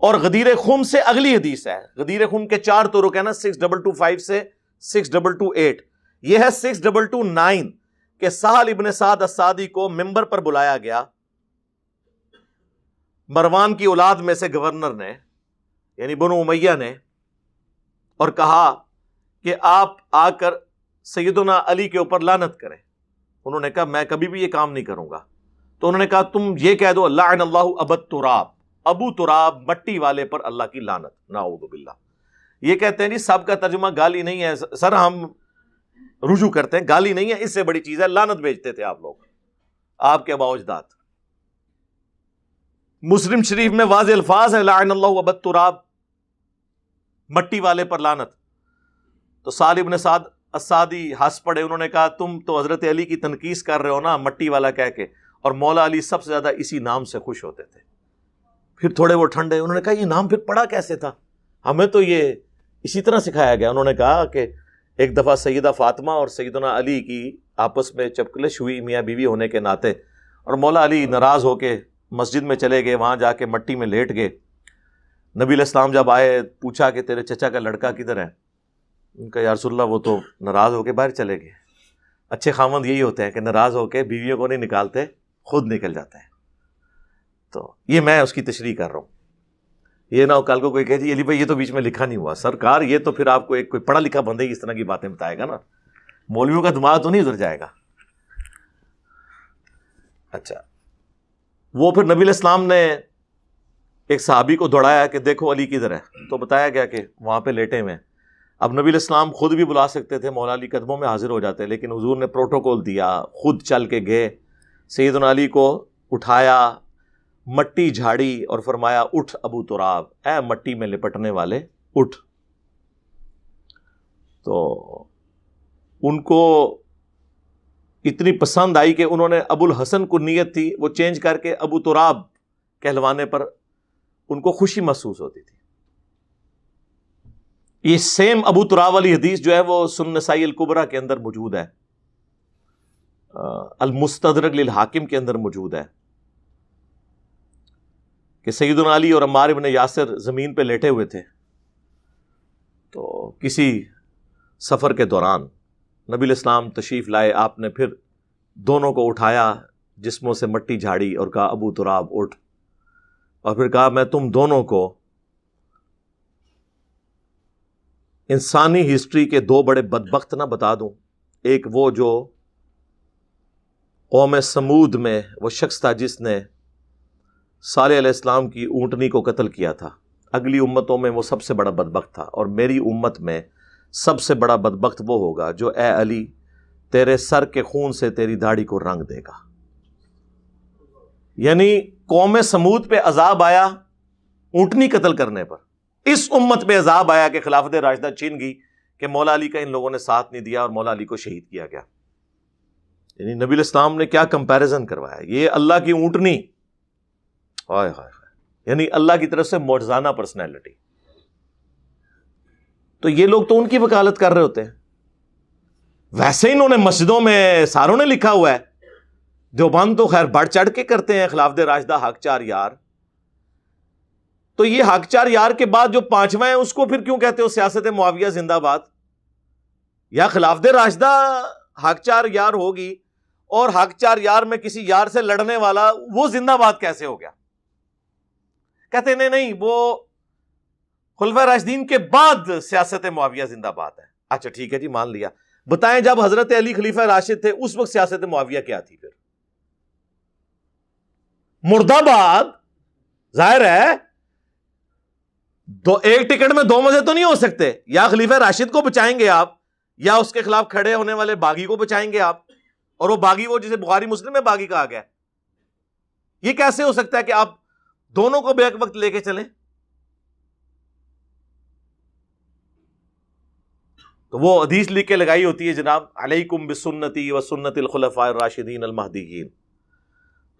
اور غدیر خم سے اگلی حدیث ہے۔ غدیر خم کے 4 طرق ہے نا، 6225 سے 6228، یہ ہے 6229 کہ سہل ابن سعد السعدی کو ممبر پر بلایا گیا مروان کی اولاد میں سے گورنر نے، یعنی بنو امیہ نے، اور کہا کہ آپ آ کر سیدنا علی کے اوپر لعنت کریں۔ انہوں نے کہا میں کبھی بھی یہ کام نہیں کروں گا۔ تو انہوں نے کہا تم یہ کہہ دو لعن اللہ ابا تراب، ابو تراب مٹی والے پر اللہ کی لعنت، نعوذ باللہ۔ یہ کہتے ہیں جی سب کا ترجمہ گالی نہیں ہے سر، ہم رجوع کرتے ہیں گالی نہیں ہے، اس سے بڑی چیز ہے لعنت بھیجتے تھے آپ لوگ، آپ کے آباء و اجداد۔ مسلم شریف میں واضح الفاظ ہے لعن اللہ ابا تراب، مٹی والے پر لعنت۔ تو سہل ابن سعد السعدی ہنس پڑے، انہوں نے کہا تم تو حضرت علی کی تنقیص کر رہے ہو نا مٹی والا کہہ کے، اور مولا علی سب سے زیادہ اسی نام سے خوش ہوتے تھے۔ پھر تھوڑے وہ ٹھنڈے، انہوں نے کہا یہ نام پھر پڑا کیسے تھا، ہمیں تو یہ اسی طرح سکھایا گیا۔ انہوں نے کہا کہ ایک دفعہ سیدہ فاطمہ اور سیدنا علی کی آپس میں چپکلش ہوئی میاں بیوی ہونے کے ناطے، اور مولا علی ناراض ہو کے مسجد میں چلے گئے، وہاں جا کے مٹی میں لیٹ گئے۔ نبی علیہ السلام جب آئے پوچھا کہ تیرے چچا کا لڑکا کدھر ہے؟ ان کا یا رسول اللہ وہ تو ناراض ہو کے باہر چلے گئے۔ اچھے خاوند یہی ہوتے ہیں کہ ناراض ہو کے بیویوں کو نہیں نکالتے، خود نکل جاتے ہیں۔ تو یہ میں اس کی تشریح کر رہا ہوں، یہ نہ ہو کل کو کوئی کہے جی علی بھائی یہ تو بیچ میں لکھا نہیں ہوا۔ سرکار یہ تو پھر آپ کو ایک کوئی پڑھا لکھا بندے ہی اس طرح کی باتیں بتائے گا نا، مولویوں کا دماغ تو نہیں ادھر جائے گا۔ اچھا، وہ پھر نبی علیہ السلام نے ایک صحابی کو دوڑایا کہ دیکھو علی کدھر ہے، تو بتایا گیا کہ وہاں پہ لیٹے ہوئے ہیں۔ اب نبی علیہ السلام خود بھی بلا سکتے تھے، مولا علی قدموں میں حاضر ہو جاتے، لیکن حضور نے پروٹوکول دیا، خود چل کے گئے، سیدنا علی کو اٹھایا، مٹی جھاڑی اور فرمایا اٹھ ابو تراب، اے مٹی میں لپٹنے والے اٹھ۔ تو ان کو اتنی پسند آئی کہ انہوں نے ابو الحسن کو نیت تھی وہ چینج کر کے ابو تراب کہلوانے پر ان کو خوشی محسوس ہوتی تھی۔ یہ سیم ابو تراب والی حدیث جو ہے وہ سنن نسائی الکبریٰ کے اندر موجود ہے، المستدرک للحاکم کے اندر موجود ہے۔ کہ سیدنا علی اور عمار ابن یاسر زمین پہ لیٹے ہوئے تھے، تو کسی سفر کے دوران نبی علیہ السلام تشریف لائے، آپ نے پھر دونوں کو اٹھایا، جسموں سے مٹی جھاڑی اور کہا ابو تراب اٹھ، اور پھر کہا میں تم دونوں کو انسانی ہسٹری کے دو بڑے بدبخت نہ بتا دوں. ایک وہ جو قوم سمود میں وہ شخص تھا جس نے صالح علیہ السلام کی اونٹنی کو قتل کیا تھا. اگلی امتوں میں وہ سب سے بڑا بدبخت تھا، اور میری امت میں سب سے بڑا بدبخت وہ ہوگا جو اے علی تیرے سر کے خون سے تیری داڑھی کو رنگ دے گا. یعنی قوم سمود پہ عذاب آیا اونٹنی قتل کرنے پر، اس امت پہ عذاب آیا کہ خلافت راشدہ چھین گئی کہ مولا علی کا ان لوگوں نے ساتھ نہیں دیا اور مولا علی کو شہید کیا گیا. یعنی نبی علیہ السلام نے کیا کمپیریزن کروایا، یہ اللہ کی اونٹنی، ہائے ہائے، یعنی اللہ کی طرف سے معجزانہ پرسنالٹی. تو یہ لوگ تو ان کی وکالت کر رہے ہوتے ہیں. ویسے انہوں نے مسجدوں میں ساروں نے لکھا ہوا ہے، دیوبند تو خیر بڑھ چڑھ کے کرتے ہیں خلافت راشدہ حق چار یار. تو یہ حق چار یار کے بعد جو پانچواں ہے اس کو پھر کیوں کہتے ہو سیاست معاویہ زندہ باد؟ یا خلافت راشدہ حق چار یار ہوگی اور حق چار یار میں کسی یار سے لڑنے والا وہ زندہ باد کیسے ہو گیا؟ کہتے نہیں وہ خلفائے راشدین کے بعد سیاست معاویہ زندہ باد ہے. اچھا ٹھیک ہے جی، مان لیا. بتائیں جب حضرت علی خلیفہ راشد تھے اس وقت سیاست معاویہ کیا تھی؟ پھر مرد آباد. ظاہر ہے ایک ٹکٹ میں دو مزے تو نہیں ہو سکتے، یا خلیفہ راشد کو بچائیں گے آپ یا اس کے خلاف کھڑے ہونے والے باغی کو بچائیں گے آپ. اور وہ باغی وہ جسے بخاری مسلم میں باغی کہا گیا، یہ کیسے ہو سکتا ہے کہ آپ دونوں کو بیک وقت لے کے چلیں؟ تو وہ حدیث لکھ کے لگائی ہوتی ہے جناب، علیکم بسنتی و سنت الخلفاء الراشدین المہدیین.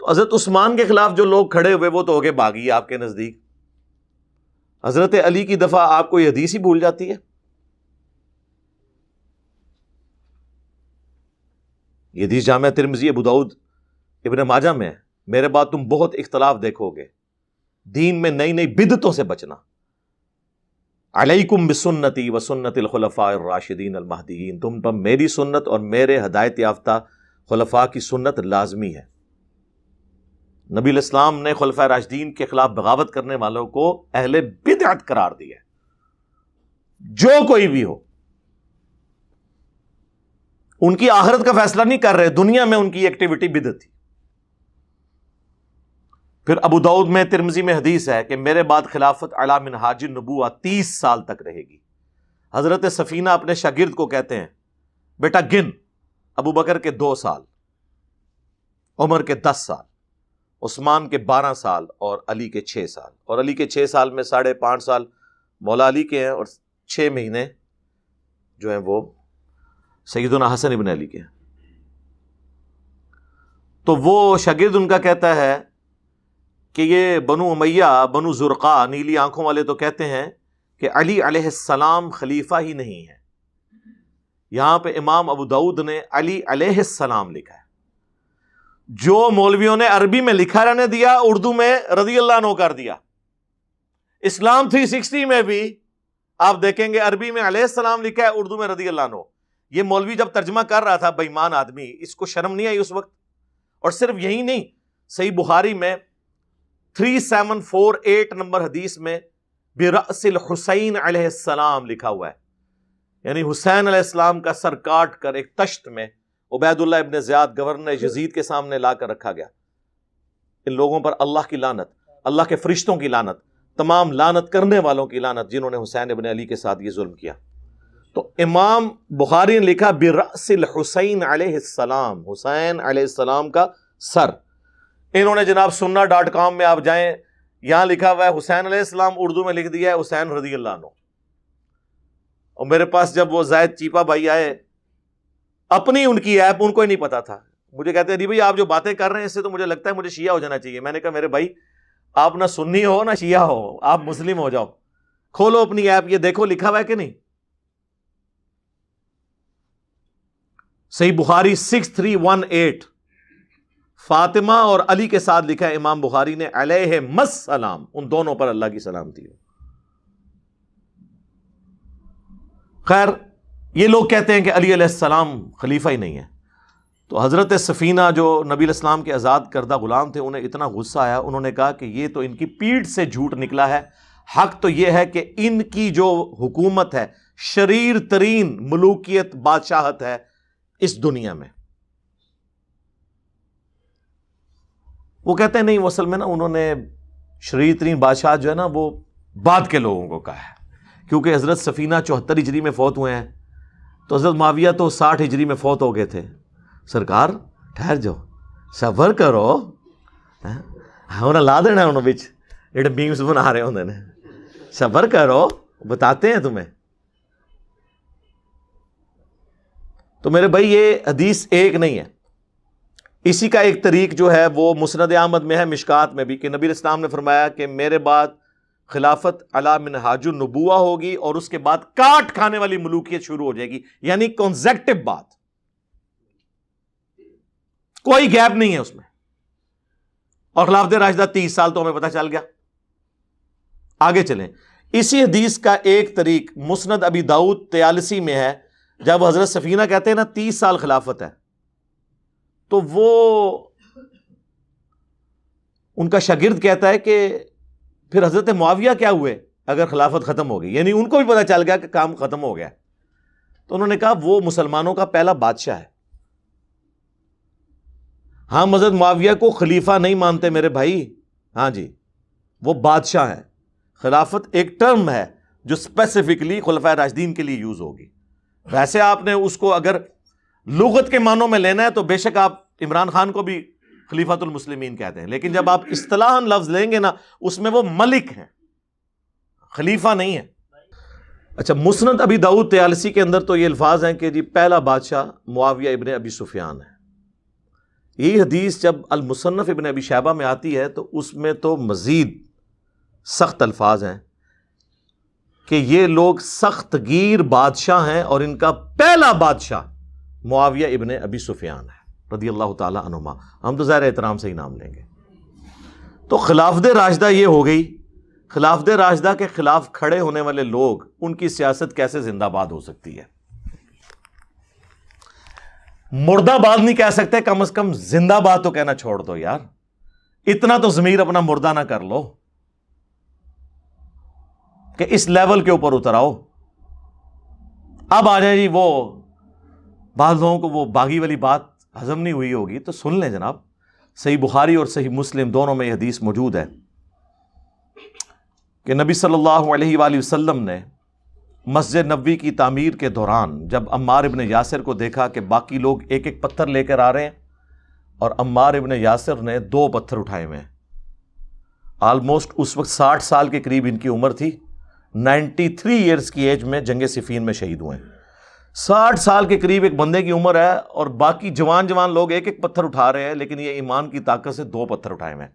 تو حضرت عثمان کے خلاف جو لوگ کھڑے ہوئے وہ تو ہو گئے باغی آپ کے نزدیک. حضرت علی کی دفعہ آپ کو یہ حدیث ہی بھول جاتی ہے. یہ حدیث جامع ترمذی، ابو داؤد، ابن ماجہ میں ہے. میرے بعد تم بہت اختلاف دیکھو گے، دین میں نئی نئی بدعتوں سے بچنا. علیکم بسنتی و سنت الخلفاء الراشدین المہدیین، تم پر میری سنت اور میرے ہدایت یافتہ خلفاء کی سنت لازمی ہے. نبی علیہ السلام نے خلفاء راشدین کے خلاف بغاوت کرنے والوں کو اہل بدعت قرار دیا ہے، جو کوئی بھی ہو. ان کی آخرت کا فیصلہ نہیں کر رہے، دنیا میں ان کی ایکٹیویٹی بدعت تھی. پھر ابو داؤد میں، ترمذی میں حدیث ہے کہ میرے بعد خلافت علی منہاج النبوہ 30 سال تک رہے گی. حضرت سفینہ اپنے شاگرد کو کہتے ہیں بیٹا گن، ابو بکر کے 2 سال، عمر کے 10 سال، عثمان کے 12 سال اور علی کے 6 سال. اور علی کے 6 سال میں 5.5 سال مولا علی کے ہیں اور 6 مہینے جو ہیں وہ سیدنا حسن ابن علی کے ہیں. تو وہ شاگرد ان کا کہتا ہے کہ یہ بنو امیہ، بنو زرقا، نیلی آنکھوں والے تو کہتے ہیں کہ علی علیہ السلام خلیفہ ہی نہیں ہے. یہاں پہ امام ابو داؤد نے علی علیہ السلام لکھا ہے. جو مولویوں نے عربی میں لکھا رہنے دیا، اردو میں رضی اللہ عنہ کر دیا. اسلام 360 میں بھی آپ دیکھیں گے عربی میں علیہ السلام لکھا ہے، اردو میں رضی اللہ عنہ. یہ مولوی جب ترجمہ کر رہا تھا، بےایمان آدمی، اس کو شرم نہیں آئی اس وقت؟ اور صرف یہی نہیں، صحیح بخاری میں 3748 نمبر حدیث میں برأس الحسین علیہ السلام لکھا ہوا ہے. یعنی حسین علیہ السلام کا سر کاٹ کر ایک تشت میں عبید اللہ ابن زیاد گورنر یزید کے سامنے لا کر رکھا گیا. ان لوگوں پر اللہ کی لعنت، اللہ کے فرشتوں کی لعنت، تمام لعنت کرنے والوں کی لعنت جنہوں نے حسین ابن علی کے ساتھ یہ ظلم کیا. تو امام بخاری نے لکھا برأس الحسین علیہ السلام، حسین علیہ السلام کا سر. انہوں نے جناب sunna.com میں آپ جائیں، یہاں لکھا ہوا ہے حسین علیہ السلام، اردو میں لکھ دیا ہے حسین رضی اللہ عنہ. اور میرے پاس جب وہ زائد چیپا بھائی آئے، اپنی ان کی ایپ ان کو ہی نہیں پتا تھا، مجھے کہتے ہیں جی بھائی آپ جو باتیں کر رہے ہیں اس سے تو مجھے لگتا ہے مجھے شیعہ ہو جانا چاہیے. میں نے کہا میرے بھائی آپ نہ سنی ہو نہ شیعہ ہو، آپ مسلم ہو جاؤ، کھولو اپنی ایپ، یہ دیکھو لکھا ہوا ہے کہ نہیں. صحیح بخاری 6318 فاطمہ اور علی کے ساتھ لکھا ہے امام بخاری نے علیہ السلام، ان دونوں پر اللہ کی سلامتی ہو۔ خیر، یہ لوگ کہتے ہیں کہ علی علیہ السلام خلیفہ ہی نہیں ہے، تو حضرت سفینہ جو نبی علیہ السلام کے آزاد کردہ غلام تھے، انہیں اتنا غصہ آیا، انہوں نے کہا کہ یہ تو ان کی پیٹھ سے جھوٹ نکلا ہے، حق تو یہ ہے کہ ان کی جو حکومت ہے شریر ترین ملوکیت بادشاہت ہے اس دنیا میں۔ وہ کہتے ہیں نہیں، وہ اصل میں نا انہوں نے شریر ترین بادشاہ جو ہے نا وہ بعد کے لوگوں کو کہا ہے، کیونکہ حضرت سفینہ 74 ہجری میں فوت ہوئے ہیں، تو حضرت معاویہ تو 60 ہجری میں فوت ہو گئے تھے۔ سرکار ٹھہر جاؤ، صبر کرو، ہمیں لا دینا انہوں بچ جڑے بیمس بنا رہے ہوندے نے، صبر کرو، بتاتے ہیں تمہیں۔ تو میرے بھائی یہ حدیث ایک نہیں ہے، اسی کا ایک طریق جو ہے وہ مسند احمد میں ہے، مشکات میں بھی، کہ نبی علیہ السلام نے فرمایا کہ میرے بعد خلافت علی منہاج النبوہ ہوگی اور اس کے بعد کاٹ کھانے والی ملوکیت شروع ہو جائے گی، یعنی کنزیکٹو بات، کوئی گیپ نہیں ہے اس میں۔ اور خلافت راشدہ 30 سال تو ہمیں پتہ چل گیا۔ آگے چلیں، اسی حدیث کا ایک طریق مسند ابی داؤد 43 میں ہے، جب حضرت سفینہ کہتے ہیں نا 30 سال خلافت ہے، تو وہ ان کا شاگرد کہتا ہے کہ پھر حضرت معاویہ کیا ہوئے اگر خلافت ختم ہو گئی، یعنی ان کو بھی پتہ چل گیا کہ کام ختم ہو گیا۔ تو انہوں نے کہا وہ مسلمانوں کا پہلا بادشاہ ہے، ہم حضرت معاویہ کو خلیفہ نہیں مانتے میرے بھائی، ہاں جی وہ بادشاہ ہیں۔ خلافت ایک ٹرم ہے جو اسپیسیفکلی خلفائے راشدین کے لیے یوز ہوگی، ویسے آپ نے اس کو اگر لغت کے معنوں میں لینا ہے تو بے شک آپ عمران خان کو بھی خلیفۃ المسلمین کہتے ہیں، لیکن جب آپ اصطلاحاً لفظ لیں گے نا اس میں وہ ملک ہیں، خلیفہ نہیں ہے۔ اچھا، مسند ابی داؤد 43 کے اندر تو یہ الفاظ ہیں کہ جی پہلا بادشاہ معاویہ ابن ابی سفیان ہے۔ یہ حدیث جب المصنف ابن ابی شیبہ میں آتی ہے تو اس میں تو مزید سخت الفاظ ہیں کہ یہ لوگ سخت گیر بادشاہ ہیں اور ان کا پہلا بادشاہ معاویہ ابن ابی سفیان ہے رضی اللہ تعالی عنہما۔ ہم تو ظاہر احترام سے ہی نام لیں گے۔ تو خلافت راشدہ یہ ہو گئی، خلافت راشدہ کے خلاف کھڑے ہونے والے لوگ، ان کی سیاست کیسے زندہ باد ہو سکتی ہے؟ مردہ باد نہیں کہہ سکتے، کم از کم زندہ باد تو کہنا چھوڑ دو یار، اتنا تو ضمیر اپنا مردہ نہ کر لو کہ اس لیول کے اوپر اتر آؤ۔ اب آ جائیں جی، وہ بعض لوگوں کو وہ باغی والی بات ہضم نہیں ہوئی ہوگی تو سن لیں جناب، صحیح بخاری اور صحیح مسلم دونوں میں یہ حدیث موجود ہے کہ نبی صلی اللہ علیہ وآلہ وسلم نے مسجد نبوی کی تعمیر کے دوران جب عمار ابن یاسر کو دیکھا کہ باقی لوگ ایک ایک پتھر لے کر آ رہے ہیں اور عمار ابن یاسر نے 2 پتھر اٹھائے ہوئے ہیں، آلموسٹ اس وقت 60 سال کے قریب ان کی عمر تھی، 93 ایئرز کی ایج میں جنگ صفین میں شہید ہوئے ہیں۔ 60 سال کے قریب ایک بندے کی عمر ہے اور باقی جوان لوگ ایک ایک پتھر اٹھا رہے ہیں، لیکن یہ ایمان کی طاقت سے 2 پتھر اٹھائے ہوئے ہیں۔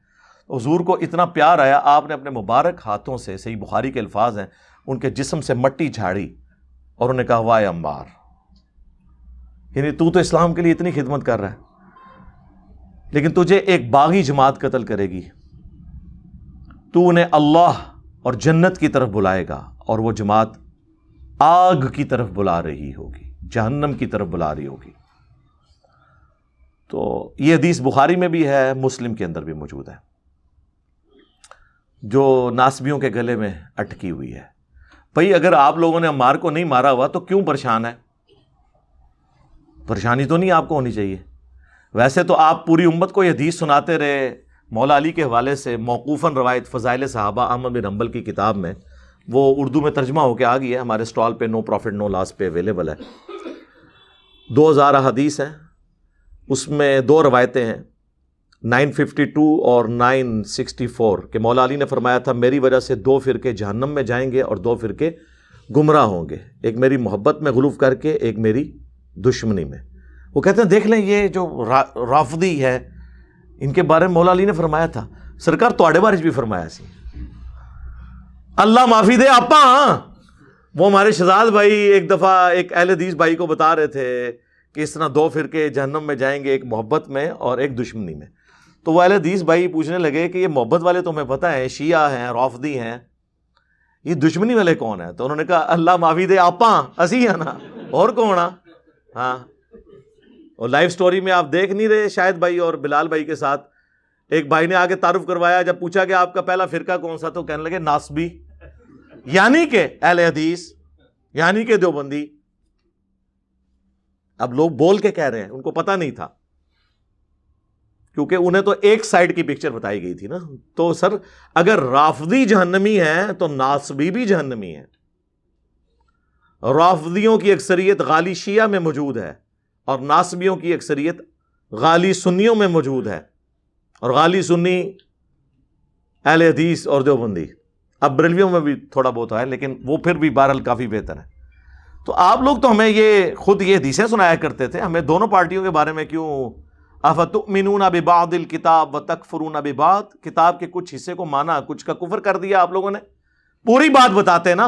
حضور کو اتنا پیار آیا، آپ نے اپنے مبارک ہاتھوں سے، صحیح بخاری کے الفاظ ہیں، ان کے جسم سے مٹی جھاڑی اور انہوں نے کہا وائے عمار، یعنی تو اسلام کے لیے اتنی خدمت کر رہا ہے لیکن تجھے ایک باغی جماعت قتل کرے گی، تو انہیں اللہ اور جنت کی طرف بلائے گا اور وہ جماعت آگ کی طرف بلا رہی ہوگی، جہنم کی طرف بلا رہی ہوگی۔ تو یہ حدیث بخاری میں بھی ہے، مسلم کے اندر بھی موجود ہے، جو ناسبیوں کے گلے میں اٹکی ہوئی ہے۔ بھئی اگر آپ لوگوں نے عمار کو نہیں مارا ہوا تو کیوں پریشان ہے؟ پریشانی تو نہیں آپ کو ہونی چاہیے۔ ویسے تو آپ پوری امت کو یہ حدیث سناتے رہے، مولا علی کے حوالے سے موقوفاً روایت فضائل صحابہ احمد بن حنبل کی کتاب میں، وہ اردو میں ترجمہ ہو کے آ گئی ہے، ہمارے سٹال پہ نو پروفٹ نو لاس پہ اویلیبل ہے۔ 2000 حدیث ہیں، اس میں 2 روایتیں ہیں، 952 اور 964 کہ مولا علی نے فرمایا تھا میری وجہ سے 2 فرقے جہنم میں جائیں گے اور 2 فرقے گمراہ ہوں گے، ایک میری محبت میں غلو کر کے، ایک میری دشمنی میں۔ وہ کہتے ہیں دیکھ لیں یہ جو رافضی ہے ان کے بارے میں مولا علی نے فرمایا تھا، سرکار تواڈے بارے بھی فرمایا سی، اللہ معافی دے آپا۔ وہ ہمارے شہزاد بھائی ایک دفعہ ایک اہل حدیث بھائی کو بتا رہے تھے کہ اس طرح دو فرقے جہنم میں جائیں گے، ایک محبت میں اور ایک دشمنی میں. تو وہ اہل حدیث بھائی پوچھنے لگے کہ یہ محبت والے تو ہمیں پتہ ہے، شیعہ ہیں، رافضی ہیں، یہ دشمنی والے کون ہیں؟ تو انہوں نے کہا اللہ معافی دے آپاں اسی ہیں نا، اور کون آ. ہاں، اور لائف سٹوری میں آپ دیکھ نہیں رہے شاہد بھائی اور بلال بھائی کے ساتھ ایک بھائی نے آگے تعارف کروایا، جب پوچھا کہ آپ کا پہلا فرقہ کون سا تو کہنے لگے ناسبی، یعنی کہ اہل حدیث، یعنی کہ دیوبندی. اب لوگ بول کے کہہ رہے ہیں، ان کو پتہ نہیں تھا کیونکہ انہیں تو ایک سائیڈ کی پکچر بتائی گئی تھی نا. تو سر اگر رافضی جہنمی ہیں تو ناسبی بھی جہنمی ہیں. رافضیوں کی اکثریت غالی شیعہ میں موجود ہے اور ناسبیوں کی اکثریت غالی سنیوں میں موجود ہے، اور غالی سنی اہل حدیث اور دیوبندی. اب بریلویوں میں بھی تھوڑا بہت ہے لیکن وہ پھر بھی بہرحال کافی بہتر ہے. تو آپ لوگ تو ہمیں خود یہ حدیثیں سنایا کرتے تھے، ہمیں دونوں پارٹیوں کے بارے میں کیوں افتؤمنون ببعض الکتاب وتکفرون ببعض، کتاب کے کچھ حصے کو مانا، کچھ کا کفر کر دیا آپ لوگوں نے. پوری بات بتاتے ہیں نا،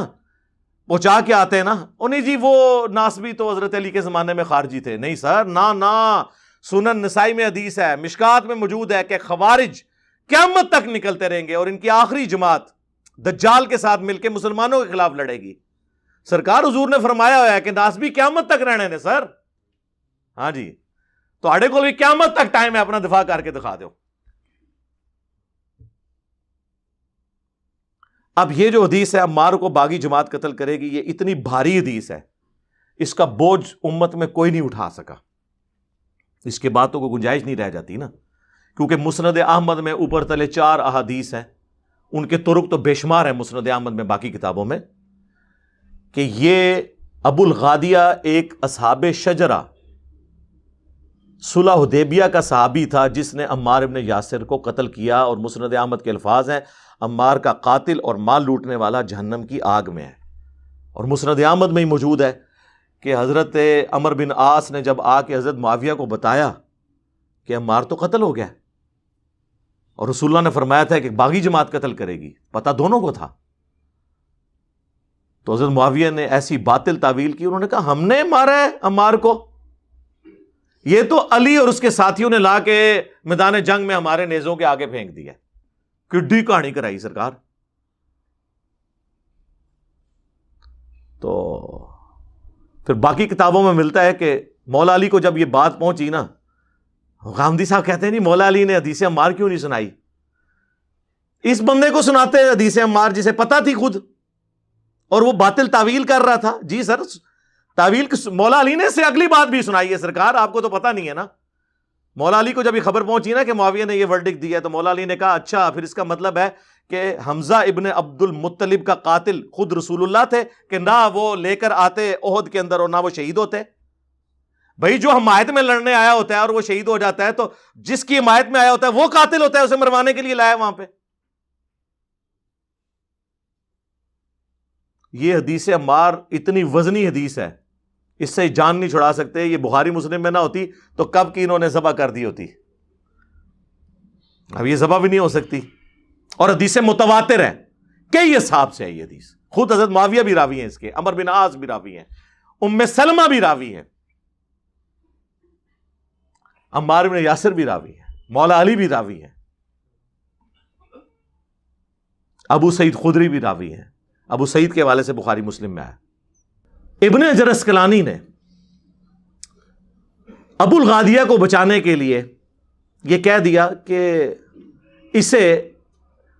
پہنچا کے آتے ہیں نا. اور نہیں جی وہ ناسبی تو حضرت علی کے زمانے میں خارجی تھے. نہیں سر، نا سنن نسائی میں حدیث ہے، مشکات میں موجود ہے کہ خوارج قیامت تک نکلتے رہیں گے اور ان کی آخری جماعت دجال کے ساتھ مل کے مسلمانوں کے خلاف لڑے گی. سرکار حضور نے فرمایا ہوا ہے کہ ناسبی قیامت تک رہنے نے سر. ہاں جی، تو آڑے کو بھی قیامت تک ٹائم ہے، اپنا دفاع کر کے دکھا دو. اب یہ جو حدیث ہے عمار کو باغی جماعت قتل کرے گی، یہ اتنی بھاری حدیث ہے، اس کا بوجھ امت میں کوئی نہیں اٹھا سکا. اس کے بعد تو کوئی گنجائش نہیں رہ جاتی نا، کیونکہ مسند احمد میں اوپر تلے 4 احادیث ہیں، ان کے طرق تو بے شمار ہیں مسند احمد میں، باقی کتابوں میں، کہ یہ ابو الغادیہ ایک اصحاب شجرہ صلح حدیبیہ کا صحابی تھا جس نے عمار ابن یاسر کو قتل کیا، اور مسند احمد کے الفاظ ہیں عمار کا قاتل اور مال لوٹنے والا جہنم کی آگ میں ہے. اور مسند احمد میں ہی موجود ہے کہ حضرت عمر بن عاص نے جب آ کے حضرت معاویہ کو بتایا کہ عمار تو قتل ہو گیا، اور رسول اللہ نے فرمایا تھا کہ باغی جماعت قتل کرے گی، پتہ دونوں کو تھا. تو حضرت معاویہ نے ایسی باطل تعویل کی، انہوں نے کہا ہم نے مارا ہے عمار کو، یہ تو علی اور اس کے ساتھیوں نے لا کے میدان جنگ میں ہمارے نیزوں کے آگے پھینک دیا. کڈی کہانی کرائی سرکار. تو پھر باقی کتابوں میں ملتا ہے کہ مولا علی کو جب یہ بات پہنچی نا، غامدی صاحب کہتے ہیں نہیں مولا علی نے حدیث عمار کیوں نہیں سنائی؟ اس بندے کو سناتے حدیث عمار جسے پتہ تھی خود، اور وہ باطل تعویل کر رہا تھا. جی سر، تعویل مولا علی نے سے اگلی بات بھی سنائی ہے سرکار، آپ کو تو پتہ نہیں ہے نا. مولا علی کو جب یہ خبر پہنچی نا کہ معاویہ نے یہ ورڈکٹ دیا، تو مولا علی نے کہا اچھا پھر اس کا مطلب ہے کہ حمزہ ابن عبد المطلب کا قاتل خود رسول اللہ تھے، کہ نہ وہ لے کر آتے احد کے اندر اور نہ وہ شہید ہوتے. بھائی جو حمایت میں لڑنے آیا ہوتا ہے اور وہ شہید ہو جاتا ہے، تو جس کی حمایت میں آیا ہوتا ہے وہ قاتل ہوتا ہے، اسے مروانے کے لیے لایا وہاں پہ. یہ حدیث عمار اتنی وزنی حدیث ہے، اس سے جان نہیں چھڑا سکتے. یہ بخاری مسلم میں نہ ہوتی تو کب کی انہوں نے ذبح کر دی ہوتی. اب یہ ذبح بھی نہیں ہو سکتی. اور حدیث متواتر ہے، کئی اصحاب سے ہے یہ حدیث. خود حضرت معاویہ بھی راوی ہیں اس کے، عمر بن عاص بھی راوی ہیں، ام سلمہ بھی راوی ہیں، عمار بن یاسر بھی راوی ہیں، مولا علی بھی راوی ہیں، ابو سعید خدری بھی راوی ہیں. ابو سعید کے حوالے سے بخاری مسلم میں آیا. ابن حجر اسقلانی نے ابو الغادیہ کو بچانے کے لیے یہ کہہ دیا کہ اسے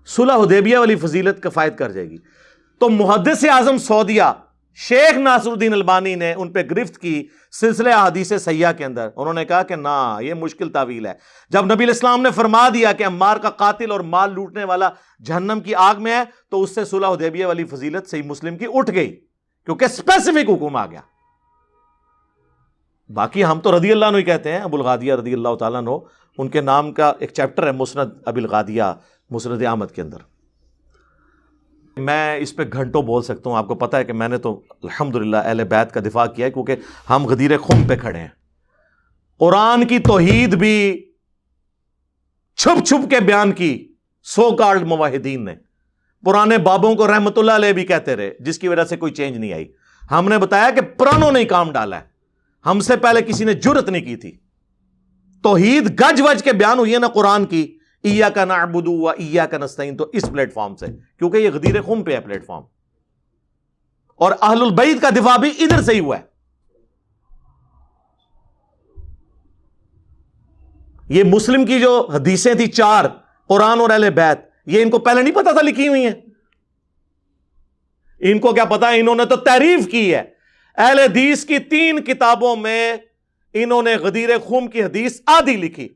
صلح حدیبیہ والی فضیلت کفایت کر جائے گی. تو محدث اعظم سعودیہ شیخ ناصر الدین البانی نے ان پہ گرفت کی سلسلہ احادیث صحیحہ کے اندر. انہوں نے کہا کہ نہ، یہ مشکل تعویل ہے. جب نبی الاسلام نے فرما دیا کہ عمار کا قاتل اور مال لوٹنے والا جہنم کی آگ میں ہے، تو اس سے صلح حدیبیہ والی فضیلت صحیح مسلم کی اٹھ گئی، کیونکہ اسپیسیفک حکم آ گیا. باقی ہم تو رضی اللہ عنہ ہی کہتے ہیں. ابو الغادیہ رضی اللہ تعالیٰ عنہ، ان کے نام کا ایک چیپٹر ہے مسند ابی الغادیہ مسند احمد کے اندر. میں اس پہ گھنٹوں بول سکتا ہوں. آپ کو پتہ ہے کہ میں نے تو الحمدللہ اہل بیت کا دفاع کیا ہے، کیونکہ ہم غدیر خم پہ کھڑے ہیں. قرآن کی توحید بھی چھپ چھپ کے بیان کی سو کالڈ موحدین نے. پرانے بابوں کو رحمت اللہ علیہ بھی کہتے رہے، جس کی وجہ سے کوئی چینج نہیں آئی. ہم نے بتایا کہ پرانوں نے کام ڈالا ہے. ہم سے پہلے کسی نے جرت نہیں کی تھی. توحید گج وج کے بیان ہوئی ہے نا قرآن کی, ایاک نعبد و ایاک نستعین, تو اس پلیٹ فارم سے, کیونکہ یہ غدیر خم پہ ہے پلیٹ فارم, اور اہل البیت کا دفاع بھی ادھر سے ہی ہوا ہے. یہ مسلم کی جو حدیثیں تھی 4, قرآن اور اہل بیت, یہ ان کو پہلے نہیں پتا تھا لکھی ہوئی ہیں. ان کو کیا پتا, انہوں نے تو تعریف کی ہے. اہل حدیث کی 3 کتابوں میں انہوں نے غدیر خم کی حدیث آدھی لکھی.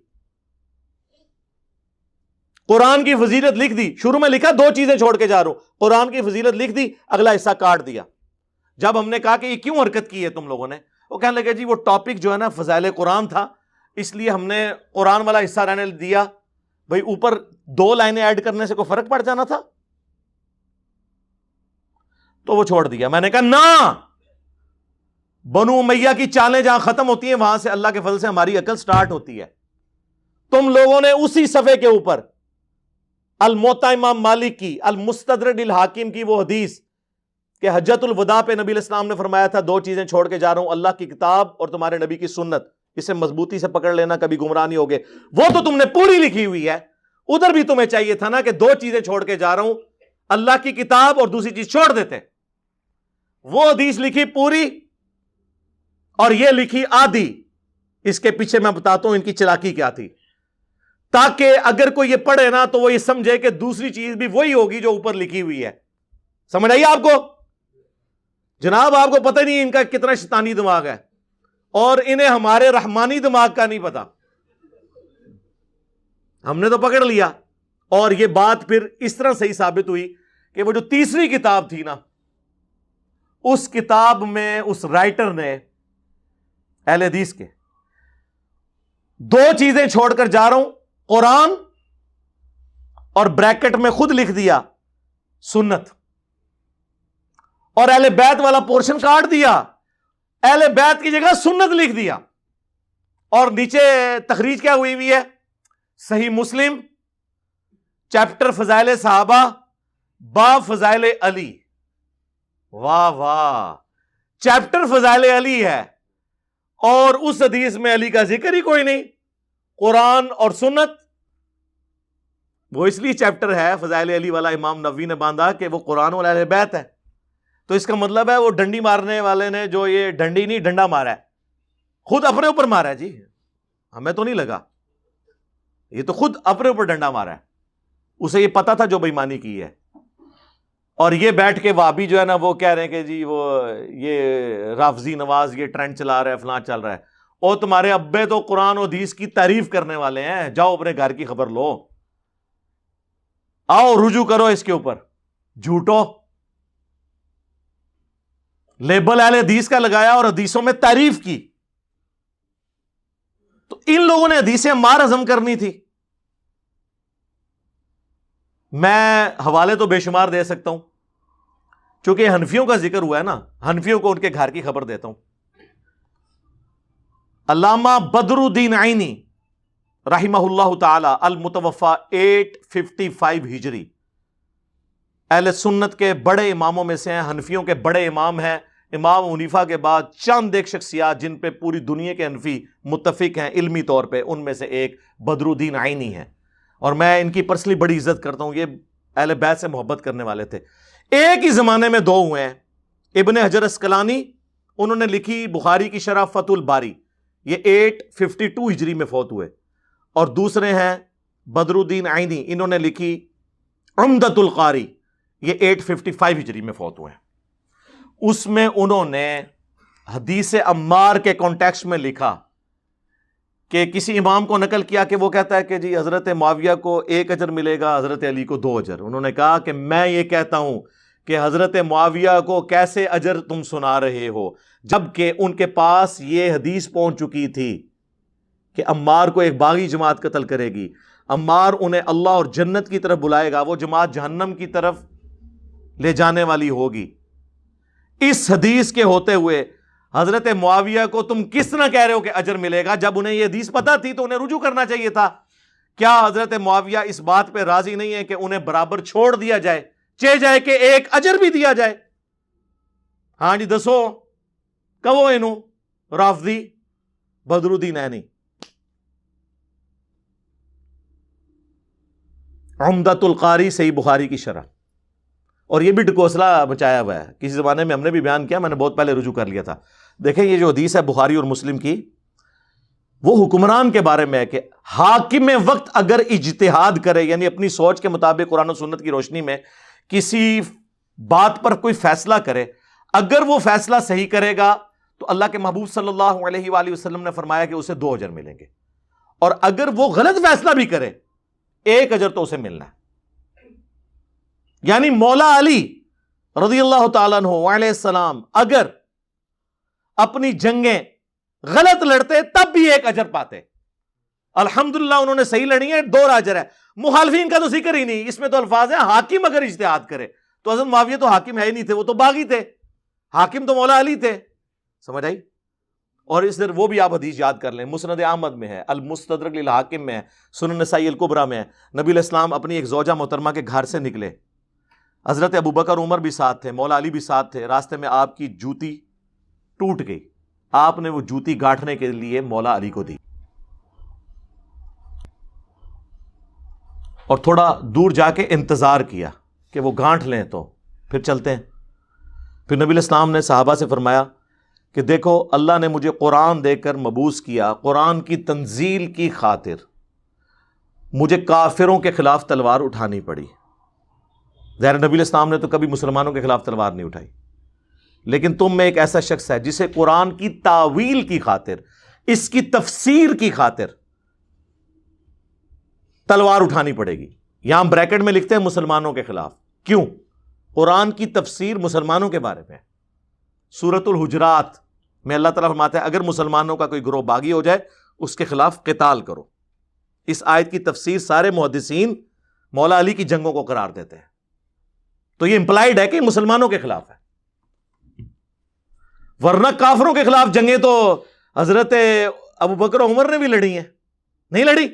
قرآن کی فضیلت لکھ دی, شروع میں لکھا 2 چیزیں چھوڑ کے جا رہا ہوں, قرآن کی فضیلت لکھ دی, اگلا حصہ کاٹ دیا. جب ہم نے کہا کہ یہ کیوں حرکت کی ہے تم لوگوں نے, وہ کہنے لگے جی وہ ٹاپک جو ہے نا فضائل قرآن تھا, اس لیے ہم نے قرآن والا حصہ رہنے دیا. بھئی اوپر 2 لائنیں ایڈ کرنے سے کوئی فرق پڑ جانا تھا, تو وہ چھوڑ دیا. میں نے کہا نہ, بنو امیہ کی چالیں جہاں ختم ہوتی ہیں وہاں سے اللہ کے فضل سے ہماری عقل سٹارٹ ہوتی ہے. تم لوگوں نے اسی صفحے کے اوپر الموطا امام مالک کی, المستدرک الحاکم کی وہ حدیث کہ حجۃ الوداع پہ نبی علیہ السلام نے فرمایا تھا 2 چیزیں چھوڑ کے جا رہا ہوں, اللہ کی کتاب اور تمہارے نبی کی سنت, اسے مضبوطی سے پکڑ لینا, کبھی گمراہ نہیں ہوگے. وہ تو تم نے پوری لکھی ہوئی ہے. ادھر بھی تمہیں چاہیے تھا نا کہ 2 چیزیں چھوڑ کے جا رہا ہوں, اللہ کی کتاب اور دوسری چیز چھوڑ دیتے. وہ حدیث لکھی پوری اور یہ لکھی آدھی. اس کے پیچھے میں بتاتا ہوں ان کی چلاکی کیا تھی, تاکہ اگر کوئی یہ پڑھے نا تو وہ یہ سمجھے کہ دوسری چیز بھی وہی ہوگی جو اوپر لکھی ہوئی ہے. سمجھ آئیے آپ کو؟ جناب آپ کو پتہ نہیں ان کا کتنا شیطانی دماغ ہے, اور انہیں ہمارے رحمانی دماغ کا نہیں پتا. ہم نے تو پکڑ لیا, اور یہ بات پھر اس طرح صحیح ثابت ہوئی کہ وہ جو تیسری کتاب تھی نا, اس کتاب میں اس رائٹر نے اہل حدیث کے 2 چیزیں چھوڑ کر جا رہا ہوں, قرآن اور بریکٹ میں خود لکھ دیا سنت, اور اہل بیت والا پورشن کاٹ دیا, اہل بیت کی جگہ سنت لکھ دیا, اور نیچے تخریج کیا ہوئی ہے, صحیح مسلم چیپٹر فضائل صحابہ باب فضائل علی. واہ واہ, چیپٹر فضائل علی ہے اور اس حدیث میں علی کا ذکر ہی کوئی نہیں. قرآن اور سنت, وہ اس لیے چیپٹر ہے فضائل علی والا امام نووی نے باندھا کہ وہ قرآن اور اہل بیت ہے. تو اس کا مطلب ہے وہ ڈنڈی مارنے والے نے جو یہ ڈنڈی نہیں ڈنڈا مارا ہے, خود اپنے اوپر مارا ہے. جی ہمیں تو نہیں لگا, یہ تو خود اپنے اوپر ڈنڈا مارا ہے, اسے یہ پتا تھا جو بےایمانی کی ہے. اور یہ بیٹھ کے وہابی جو ہے نا وہ کہہ رہے ہیں کہ جی وہ یہ رافضی نواز یہ ٹرینڈ چلا رہا ہے, فلاں چل رہا ہے. اور تمہارے ابے تو قرآن و حدیث کی تعریف کرنے والے ہیں, جاؤ اپنے گھر کی خبر لو, آؤ رجوع کرو اس کے اوپر. جھوٹو لیبل اہل حدیث کا لگایا اور حدیثوں میں تعریف کی. تو ان لوگوں نے حدیثیں مار ہضم کرنی تھی. میں حوالے تو بے شمار دے سکتا ہوں, چونکہ حنفیوں کا ذکر ہوا ہے نا, حنفیوں کو ان کے گھر کی خبر دیتا ہوں. علامہ بدر الدین عینی رحمہ اللہ تعالی المتوفا 855 ہجری, اہل سنت کے بڑے اماموں میں سے ہیں, حنفیوں کے بڑے امام ہیں. امام حنیفہ کے بعد چند ایک شخصیات جن پہ پوری دنیا کے حنفی متفق ہیں علمی طور پہ, ان میں سے ایک بدر الدین عینی ہیں, اور میں ان کی پرسنلی بڑی عزت کرتا ہوں. یہ اہل بیت سے محبت کرنے والے تھے. ایک ہی زمانے میں 2 ہوئے ہیں, ابن حجر اسقلانی, انہوں نے لکھی بخاری کی شرح فتح الباری, یہ 852 ہجری میں فوت ہوئے, اور دوسرے ہیں بدر الدین عینی, انہوں نے لکھی عمدۃ القاری, یہ 855 ہجری میں فوت ہوئے. اس میں انہوں نے حدیث عمار کے کانٹیکسٹ میں لکھا کہ کسی امام کو نقل کیا کہ وہ کہتا ہے کہ جی حضرت معاویہ کو 1 اجر ملے گا, حضرت علی کو 2 اجر. انہوں نے کہا کہ میں یہ کہتا ہوں کہ حضرت معاویہ کو کیسے اجر تم سنا رہے ہو, جبکہ ان کے پاس یہ حدیث پہنچ چکی تھی کہ عمار کو ایک باغی جماعت قتل کرے گی, عمار انہیں اللہ اور جنت کی طرف بلائے گا, وہ جماعت جہنم کی طرف لے جانے والی ہوگی. اس حدیث کے ہوتے ہوئے حضرت معاویہ کو تم کس طرح کہہ رہے ہو کہ اجر ملے گا, جب انہیں یہ حدیث پتہ تھی تو انہیں رجوع کرنا چاہیے تھا. کیا حضرت معاویہ اس بات پہ راضی نہیں ہے کہ انہیں برابر چھوڑ دیا جائے, چاہے جائے کہ 1 اجر بھی دیا جائے؟ ہاں جی دسو کہو انہوں رافضی بدرالدین عینی، عمدۃ القاری صحیح بخاری کی شرح، اور یہ بھی ڈکوسلا مچایا ہوا ہے، کسی زمانے میں ہم نے بھی بیان کیا، میں نے بہت پہلے رجوع کر لیا تھا۔ دیکھیں یہ جو حدیث ہے بخاری اور مسلم کی، وہ حکمران کے بارے میں ہے کہ حاکم وقت اگر اجتہاد کرے، یعنی اپنی سوچ کے مطابق قرآن و سنت کی روشنی میں کسی بات پر کوئی فیصلہ کرے، اگر وہ فیصلہ صحیح کرے گا تو اللہ کے محبوب صلی اللہ علیہ وآلہ وسلم نے فرمایا کہ اسے 2 اجر ملیں گے، اور اگر وہ غلط فیصلہ بھی کرے 1 اجر تو اسے ملنا ہے۔ یعنی مولا علی رضی اللہ تعالیٰ عنہ علیہ السلام اگر اپنی جنگیں غلط لڑتے تب بھی 1 اجر پاتے، الحمدللہ انہوں نے صحیح لڑی ہیں، 2 اجر ہے۔ مخالفین کا تو ذکر ہی نہیں، اس میں تو الفاظ ہیں حاکم اگر اجتہاد کرے، تو حضرت معاویہ تو حاکم ہے ہی نہیں تھے، وہ تو باغی تھے، حاکم تو مولا علی تھے، سمجھ آئی؟ اور اس طرح وہ بھی آپ حدیث یاد کر لیں، مسند احمد میں ہے، المستدرک للحاکم میں ہے، سنن نسائی الکبریٰ میں ہے، نبی علیہ السلام اپنی ایک زوجہ محترمہ کے گھر سے نکلے، حضرت ابوبکر عمر بھی ساتھ تھے، مولا علی بھی ساتھ تھے، راستے میں آپ کی جوتی ٹوٹ گئی، آپ نے وہ جوتی گانٹھنے کے لیے مولا علی کو دی، اور تھوڑا دور جا کے انتظار کیا کہ وہ گانٹھ لیں تو پھر چلتے ہیں۔ پھر نبی علیہ السلام نے صحابہ سے فرمایا کہ دیکھو اللہ نے مجھے قرآن دے کر مبعوث کیا، قرآن کی تنزیل کی خاطر مجھے کافروں کے خلاف تلوار اٹھانی پڑی۔ ظاہر نبی علیہ السلام نے تو کبھی مسلمانوں کے خلاف تلوار نہیں اٹھائی، لیکن تم میں ایک ایسا شخص ہے جسے قرآن کی تاویل کی خاطر، اس کی تفسیر کی خاطر تلوار اٹھانی پڑے گی۔ یہاں بریکٹ میں لکھتے ہیں مسلمانوں کے خلاف، کیوں؟ قرآن کی تفسیر مسلمانوں کے بارے میں، سورۃ الحجرات میں اللہ تعالیٰ فرماتا ہے اگر مسلمانوں کا کوئی گروہ باغی ہو جائے اس کے خلاف قتال کرو۔ اس آیت کی تفسیر سارے محدثین مولا علی کی جنگوں کو قرار دیتے ہیں، تو یہ امپلائڈ ہے کہ مسلمانوں کے خلاف ہے، ورنہ کافروں کے خلاف جنگیں تو حضرت ابوبکر عمر نے بھی لڑی ہیں، نہیں لڑی؟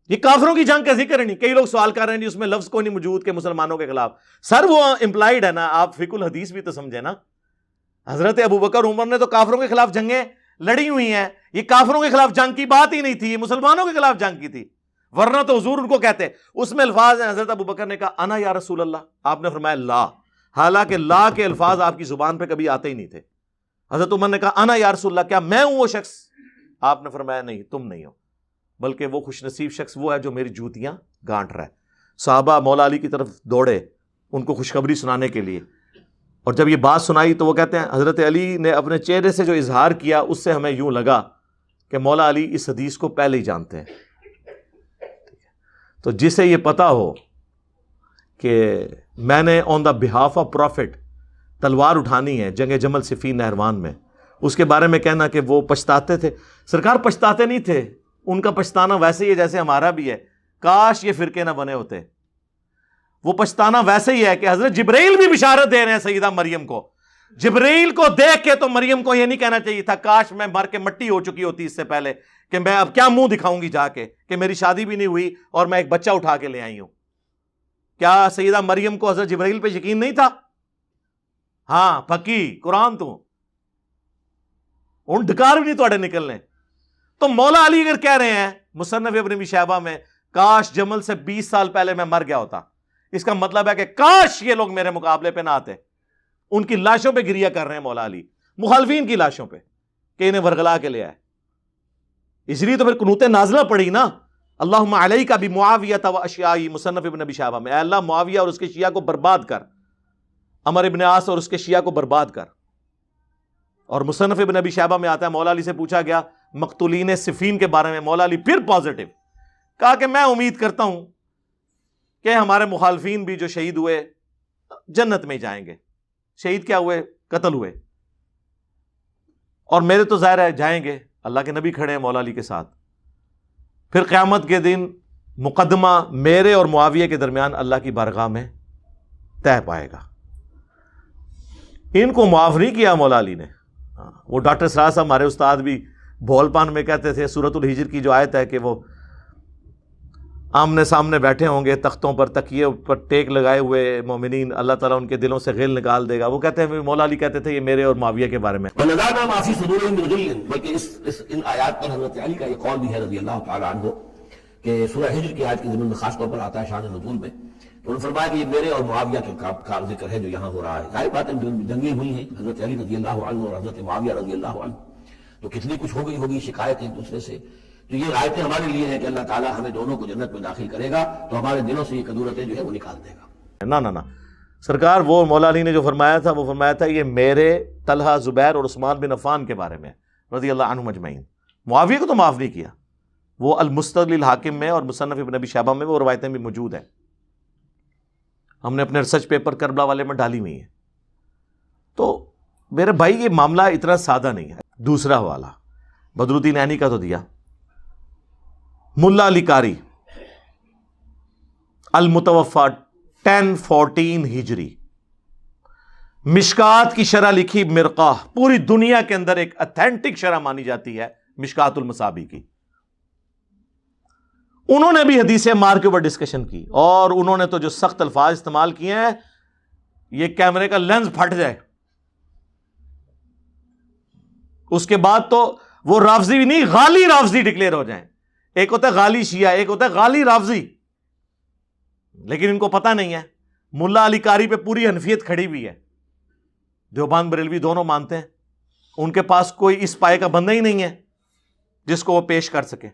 یہ کافروں کی جنگ کا ذکر نہیں۔ کئی لوگ سوال کر رہے ہیں جی اس میں لفظ کوئی نہیں موجود کہ مسلمانوں کے خلاف، سر وہ امپلائڈ ہے نا، آپ فقہ الحدیث بھی تو سمجھے نا، حضرت ابوبکر عمر نے تو کافروں کے خلاف جنگیں لڑی ہوئی ہیں، یہ کافروں کے خلاف جنگ کی بات ہی نہیں تھی، یہ مسلمانوں کے خلاف جنگ کی تھی، ورنہ تو حضور ان کو کہتے، اس میں الفاظ ہیں، حضرت ابوبکر نے کہا انا یا رسول اللہ، آپ نے فرمایا لا، حالانکہ لا کے الفاظ آپ کی زبان پہ کبھی آتے ہی نہیں تھے۔ حضرت عمر نے کہا انا یا رسول اللہ، کیا میں ہوں وہ شخص؟ آپ نے فرمایا نہیں تم نہیں ہو، بلکہ وہ خوش نصیب شخص وہ ہے جو میری جوتیاں گانٹ رہا ہے۔ صحابہ مولا علی کی طرف دوڑے ان کو خوشخبری سنانے کے لیے، اور جب یہ بات سنائی تو وہ کہتے ہیں حضرت علی نے اپنے چہرے سے جو اظہار کیا اس سے ہمیں یوں لگا کہ مولا علی اس حدیث کو پہلے ہی جانتے ہیں۔ تو جسے یہ پتا ہو کہ میں نے آن دا بہاف آف پروفٹ تلوار اٹھانی ہے جنگ جمل صفین نہروان میں، اس کے بارے میں کہنا کہ وہ پچھتاتے تھے، سرکار پچھتاتے نہیں تھے، ان کا پچھتانا ویسے ہی ہے جیسے ہمارا بھی ہے، کاش یہ فرقے نہ بنے ہوتے۔ وہ پچھتانا ویسے ہی ہے کہ حضرت جبرائیل بھی بشارت دے رہے ہیں سیدہ مریم کو، جبرائیل کو دیکھ کے تو مریم کو یہ نہیں کہنا چاہیے تھا کاش میں مر کے مٹی ہو چکی ہوتی اس سے پہلے، کہ میں اب کیا منہ دکھاؤں گی جا کے کہ میری شادی بھی نہیں ہوئی اور میں ایک بچہ اٹھا کے لے آئی ہوں۔ کیا سیدہ مریم کو حضرت جبرائیل پہ یقین نہیں تھا؟ ہاں پکی قرآن تو ان ڈھکار بھی نہیں توڑے نکلنے۔ تو مولا علی اگر کہہ رہے ہیں مصنف ابن ابی شیبہ میں کاش جمل سے 20 سال پہلے میں مر گیا ہوتا، اس کا مطلب ہے کہ کاش یہ لوگ میرے مقابلے پہ نہ آتے۔ ان کی لاشوں پہ گریہ کر رہے ہیں مولا علی، مخالفین کی لاشوں پہ کہ انہیں ورغلا کے لے آئے۔ اس لیے تو پھر قنوت نازلہ پڑی نا، اللہم علیک بمعاویہ و اشیائی، مصنف ابن ابی شیبہ میں، اے اللہ معاویہ اور اس کے شیعہ کو برباد کر، عمر ابن عاص اور اس کے شیعہ کو برباد کر۔ اور مصنف ابن ابی شیبہ میں آتا ہے مولا علی سے پوچھا گیا مقتولین صفین کے بارے میں، مولا علی پھر پازیٹیو کہا کہ میں امید کرتا ہوں کہ ہمارے مخالفین بھی جو شہید ہوئے جنت میں جائیں گے۔ شہید کیا ہوئے؟ قتل ہوئے، اور میرے تو ظاہر ہے جائیں گے، اللہ کے نبی کھڑے ہیں مولا علی کے ساتھ۔ پھر قیامت کے دن مقدمہ میرے اور معاویہ کے درمیان اللہ کی بارگاہ میں طے پائے گا۔ ان کو معاف نہیں کیا مولا علی نے۔ وہ ڈاکٹر سراج صاحب ہمارے استاد بھی بھول پان میں کہتے تھے سورۃ الحجر کی جو آیت ہے کہ وہ آمنے سامنے بیٹھے ہوں گے تختوں پر، تکیے پر ٹیک لگائے ہوئے مومنین، اللہ تعالیٰ ان کے دلوں سے غل نکال دے گا. وہ کہتے ہیں، مولا علی کہتے تھے یہ میرے اور معاویہ کے بارے میں. وَنَزَعْنَا مَا فِي صُدُورِهِم مِّن غِلٍّ، بلکہ ان آیات پر حضرت علی کا یہ قول بھی ہے رضی اللہ تعالیٰ عنہ کہ سورہ ہجر کی آیت کے ضمن میں خاص طور پر آتا ہے شان نزول میں. انہوں نے فرمایا کہ یہ میرے اور معاویہ کے کا ذکر ہے جو یہاں ہو رہا ہے. ظاہر بات ہے جنگیں ہوئی ہیں حضرت علی رضی اللہ عنہ اور حضرت معاویہ رضی اللہ عنہ، تو کتنی کچھ ہو گئی ہوگی شکایت ایک دوسرے سے. تو یہ آیتیں ہمارے لیے ہیں کہ اللہ تعالیٰ ہمیں دونوں کو جنت میں داخل کرے گا تو ہمارے دلوں سے یہ کدورتیں جو ہے وہ نکال دے گا. نہ سرکار وہ مولا علی نے جو فرمایا تھا وہ فرمایا تھا یہ میرے، طلحہ، زبیر اور عثمان بن عفان کے بارے میں رضی اللہ عنہم اجمعین. معاویہ کو تو معاف نہیں کیا. وہ المستدل الحاکم میں اور مصنف ابن ابی شیبہ میں وہ روایتیں بھی موجود ہیں، ہم نے اپنے ریسرچ پیپر کربلا والے میں ڈالی ہوئی ہیں. تو میرے بھائی یہ معاملہ اتنا سادہ نہیں ہے. دوسرا حوالہ بدر الدین عینی کا تو دیا. ملا علی قاری المتوفا 1014 ہجری، مشکات کی شرح لکھی مرقہ، پوری دنیا کے اندر ایک اتھینٹک شرح مانی جاتی ہے مشکات المصابی کی. انہوں نے بھی حدیث عمار کے اوپر ڈسکشن کی، اور انہوں نے تو جو سخت الفاظ استعمال کیے ہیں، یہ کیمرے کا لینز پھٹ جائے. اس کے بعد تو وہ رافضی بھی نہیں، غالی رافضی ڈکلیئر ہو جائیں. ایک ہوتا ہے غالی شیعہ، ایک ہوتا ہے غالی رافضی. لیکن ان کو پتہ نہیں ہے ملا علی قاری پہ پوری حنفیت کھڑی ہوئی ہے. دیوبند بریلوی دونوں مانتے ہیں، ان کے پاس کوئی اس پائے کا بندہ ہی نہیں ہے جس کو وہ پیش کر سکے.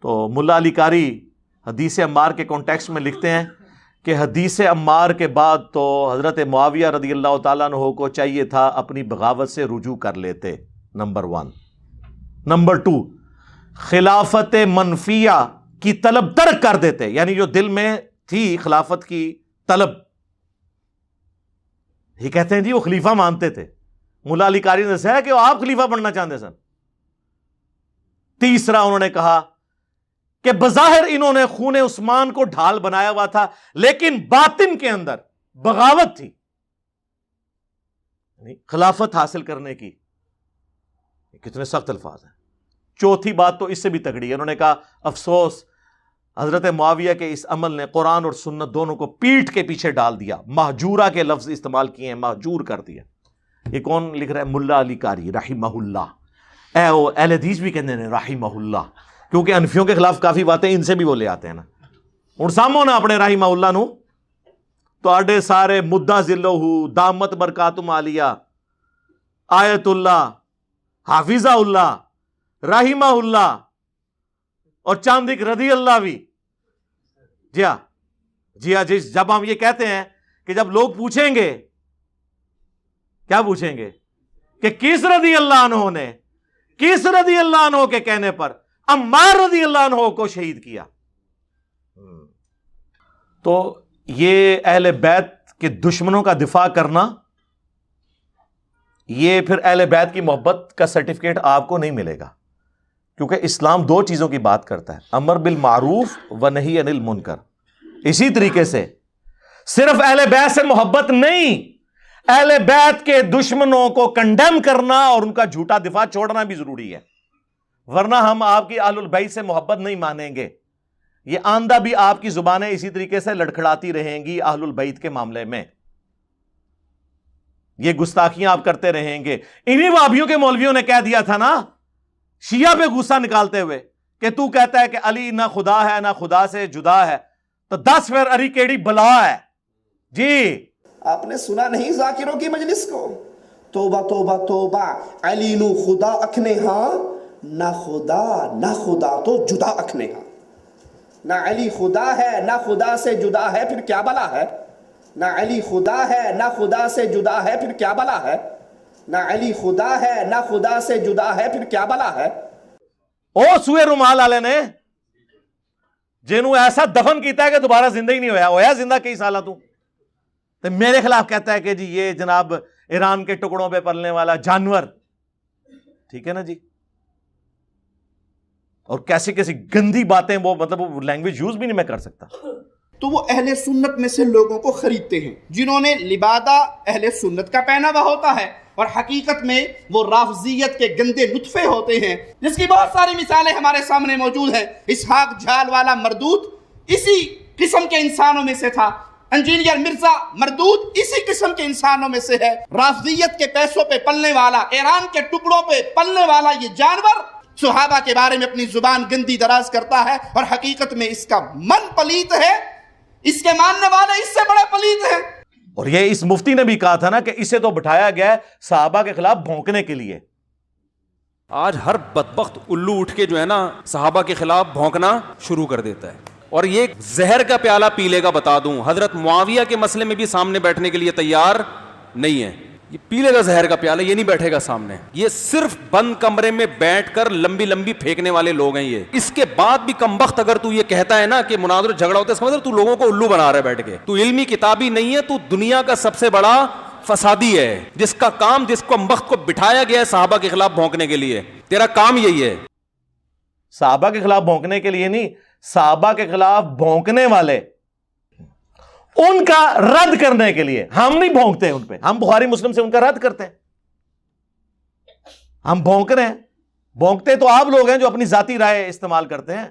تو ملا علی قاری حدیث عمار کے کانٹیکسٹ میں لکھتے ہیں کہ حدیث عمار کے بعد تو حضرت معاویہ رضی اللہ تعالیٰ عنہ کو چاہیے تھا اپنی بغاوت سے رجوع کر لیتے. نمبر 1. نمبر 2، خلافت منفیہ کی طلب ترک کر دیتے، یعنی جو دل میں تھی خلافت کی طلب. یہ کہتے ہیں جی وہ خلیفہ مانتے تھے. ملا علی قاری نے دسایا کہ وہ آپ خلیفہ بننا چاہتے سن. تیسرا انہوں نے کہا کہ بظاہر انہوں نے خون عثمان کو ڈھال بنایا ہوا تھا، لیکن باطن کے اندر بغاوت تھی خلافت حاصل کرنے کی. کتنے سخت الفاظ ہیں. چوتھی بات تو اس سے بھی تگڑی ہے. انہوں نے کہا افسوس حضرت معاویہ کے اس عمل نے قرآن اور سنت دونوں کو پیٹھ کے پیچھے ڈال دیا. مہجورہ کے لفظ استعمال کیے ہیں، مہجور کر دیا. یہ کون لکھ رہا ہے؟ ملا علی قاری رحمہ اللہ. اہل حدیث بھی کہتے ہیں رحمہ اللہ، کیونکہ انفیوں کے خلاف کافی باتیں ان سے بھی وہ لے آتے ہیں نا. اور سامو نا اپنے رحمہ اللہ نو تو آڈے سارے مدہ ذلو دامت برکاتم عالیہ، آیت اللہ، حافظہ اللہ، رحمہ اللہ اور چاندک رضی اللہ بھی. جی ہاں جب ہم یہ کہتے ہیں کہ جب لوگ پوچھیں گے، کیا پوچھیں گے کہ کس رضی اللہ عنہ نے کس رضی اللہ عنہ کے کہنے پر عمار رضی اللہ عنہ کو شہید کیا. تو یہ اہل بیت کے دشمنوں کا دفاع کرنا، یہ پھر اہل بیت کی محبت کا سرٹیفکیٹ آپ کو نہیں ملے گا. کیونکہ اسلام 2 چیزوں کی بات کرتا ہے، امر بالمعروف و نہی عن المنکر. اسی طریقے سے صرف اہل بیت سے محبت نہیں، اہل بیت کے دشمنوں کو کنڈیم کرنا اور ان کا جھوٹا دفاع چھوڑنا بھی ضروری ہے. ورنہ ہم آپ کی اہل البیت سے محبت نہیں مانیں گے. یہ آندہ بھی آپ کی زبانیں اسی طریقے سے لڑکھڑاتی رہیں گی اہل البیت کے معاملے میں. یہ گستاخیاں آپ کرتے رہیں گے. انہی وہابیوں کے مولویوں نے کہہ دیا تھا نا شیعہ پہ غصہ نکالتے ہوئے کہ تو کہتا ہے کہ علی نہ خدا ہے نہ خدا سے جدا ہے، تو 10 پھر علی کیڑی بلا ہے. جی آپ نے سنا نہیں ذاکروں کی مجلس کو؟ توبہ توبہ توبہ، علی نو خدا اکھنے ہاں، نہ خدا تو جدا اکھنے ہاں. نہ علی خدا ہے نہ خدا سے جدا ہے، پھر کیا بلا ہے؟ نہ علی خدا ہے نہ خدا سے جدا ہے، پھر کیا بلا ہے؟ نہ علی خدا ہے نہ خدا سے جدا ہے، پھر کیا بلا ہے؟ او سوئے رومال والے نے جنہوں ایسا دفن کیتا ہے کہ دوبارہ زندہ ہی نہیں ہویا زندہ کئی سالہ تو میرے خلاف کہتا ہے کہ جی یہ جناب ایران کے ٹکڑوں پہ پلنے والا جانور. ٹھیک ہے نا جی. اور کیسی کیسی گندی باتیں وہ وہ لینگویج یوز بھی نہیں میں کر سکتا. تو وہ اہل سنت میں سے لوگوں کو خریدتے ہیں جنہوں نے لبادہ اہل سنت کا پہناوا ہوتا ہے اور حقیقت میں وہ رافضیت کے گندے نطفے ہوتے ہیں، جس کی بہت ساری مثالیں ہمارے سامنے موجود ہیں۔ اسحاق جھال والا مردود اسی قسم کے انسانوں میں سے تھا، انجینئر مرزا مردود اسی قسم کے انسانوں میں سے ہے۔ رافضیت کے پیسوں پہ پلنے والا، ایران کے ٹکڑوں پہ پلنے والا یہ جانور صحابہ کے بارے میں اپنی زبان گندی دراز کرتا ہے، اور حقیقت میں اس کا من پلیت ہے، اس کے ماننے والے اس سے بڑے پلیت ہیں۔ اور یہ اس مفتی نے بھی کہا تھا نا کہ اسے تو بٹھایا گیا ہے صحابہ کے خلاف بھونکنے کے لیے۔ آج ہر بدبخت الو اٹھ کے جو ہے نا صحابہ کے خلاف بھونکنا شروع کر دیتا ہے، اور یہ زہر کا پیالہ پی لے گا، بتا دوں حضرت معاویہ کے مسئلے میں بھی سامنے بیٹھنے کے لیے تیار نہیں ہے۔ یہ پی لے گا زہر کا پیالہ، یہ نہیں بیٹھے گا سامنے۔ یہ صرف بند کمرے میں بیٹھ کر لمبی لمبی پھینکنے والے لوگ ہیں یہ۔ اس کے بعد بھی کمبخت اگر تو یہ کہتا ہے نا کہ مناظر جھگڑا ہوتا ہے، اس کا مطلب تو لوگوں کو الو بنا رہا ہے بیٹھ کے۔ تو علمی کتابی نہیں ہے، تو دنیا کا سب سے بڑا فسادی ہے، جس کا کام، جس کمبخت کو بٹھایا گیا ہے صحابہ کے خلاف بھونکنے کے لیے، تیرا کام یہی ہے۔ صحابہ کے خلاف بھونکنے کے لیے نہیں، صحابہ کے خلاف بھونکنے والے ان کا رد کرنے کے لیے۔ ہم نہیں بھونکتے ان پہ، ہم بخاری مسلم سے ان کا رد کرتے ہیں۔ ہم بھونک رہے ہیں، بھونکتے تو آپ لوگ ہیں جو اپنی ذاتی رائے استعمال کرتے ہیں۔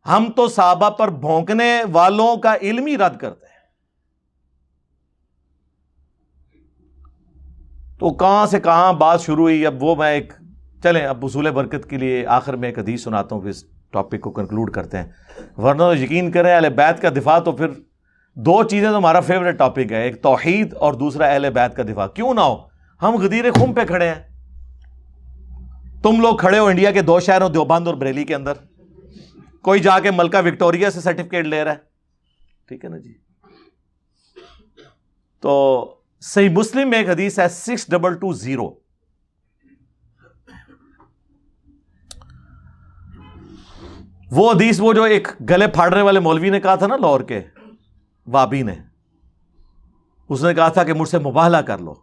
ہم تو صحابہ پر بھونکنے والوں کا علمی رد کرتے ہیں۔ تو کہاں سے کہاں بات شروع ہوئی، اب وہ میں ایک چلیں اب حصول برکت کے لیے آخر میں ایک حدیث سناتا ہوں، پھر اس ٹاپک کو کنکلوڈ کرتے ہیں۔ ورنہ یقین کریں اہل بیت کا دفاع تو پھر دو چیزیں تو ہمارا فیوریٹ ٹاپک ہے، ایک توحید اور دوسرا اہل بیت کا دفاع۔ کیوں نہ ہو، ہم غدیر خم پہ کھڑے ہیں، تم لوگ کھڑے ہو انڈیا کے دو شہروں دیوبند اور بریلی کے اندر، کوئی جا کے ملکہ وکٹوریہ سے سرٹیفکیٹ لے رہا ہے، ٹھیک ہے نا جی۔ تو صحیح مسلم میں ایک حدیث ہے 6220، وہ حدیث وہ جو ایک گلے پھاڑنے والے مولوی نے کہا تھا نا لاہور کے وابی نے، اس نے کہا تھا کہ مجھ سے مباہلہ کر لو۔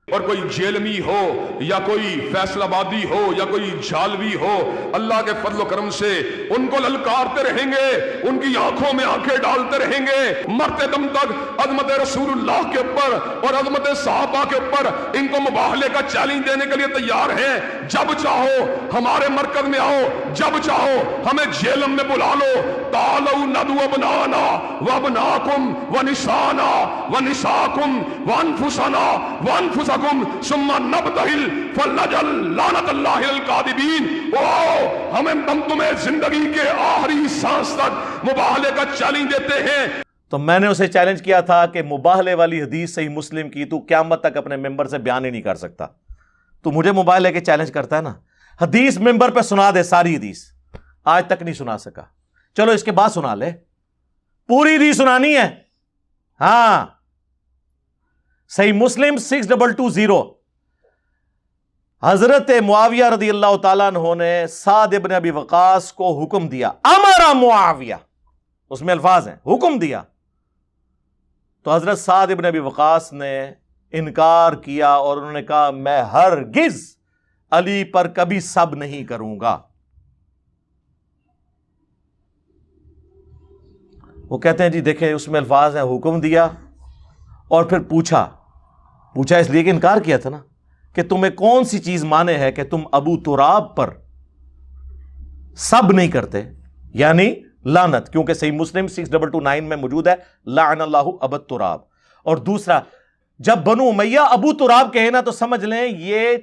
اور کوئی جیلمی ہو یا کوئی فیصل آبادی ہو یا کوئی جھالوی ہو، اللہ کے فضل و کرم سے ان کو للکارتے رہیں گے، ان کی آنکھوں میں آنکھیں ڈالتے رہیں گے، مرتے دم تک عظمت رسول اللہ کے اوپر اور عظمت صحابہ کے اوپر ان کو مباہلے کا چیلنج دینے کے لیے تیار ہیں۔ جب چاہو ہمارے مرکز میں آؤ، جب چاہو ہمیں جیلم میں بلا لو، تعالوا ندعو ابناءنا وابناکم ونساءنا ونساءکم وانفسنا وانفسکم ثم نبتہل فلنجعل لعنت اللہ الکاذبین۔ ہمیں ہم تمہیں زندگی کے آخری سانس تک مباہلے کا چیلنج دیتے ہیں۔ تو میں نے اسے چیلنج کیا تھا کہ مباہلے والی حدیث صحیح مسلم کی تو قیامت تک اپنے ممبر سے بیان ہی نہیں کر سکتا، تو مجھے موبائل لے کے چیلنج کرتا ہے نا، حدیث ممبر پہ سنا دے ساری حدیث، آج تک نہیں سنا سکا، چلو اس کے بعد سنا لے، پوری حدیث سنانی ہے۔ ہاں صحیح مسلم 6220، حضرت معاویہ رضی اللہ تعالیٰ عنہ نے سعد ابن ابی وقاص کو حکم دیا، امر معاویہ، اس میں الفاظ ہیں حکم دیا، تو حضرت سعد ابن ابی وقاص نے انکار کیا اور انہوں نے کہا میں ہرگز علی پر کبھی سب نہیں کروں گا۔ وہ کہتے ہیں جی دیکھیں اس میں الفاظ ہیں حکم دیا، اور پھر پوچھا اس لیے کہ انکار کیا تھا نا کہ تمہیں کون سی چیز مانے ہے کہ تم ابو تراب پر سب نہیں کرتے، یعنی لعنت، کیونکہ صحیح مسلم 6229 میں موجود ہے لعن اللہ ابا تراب۔ اور دوسرا جب بنو امیہ ابو تراب کہے نا تو سمجھ لیں یہ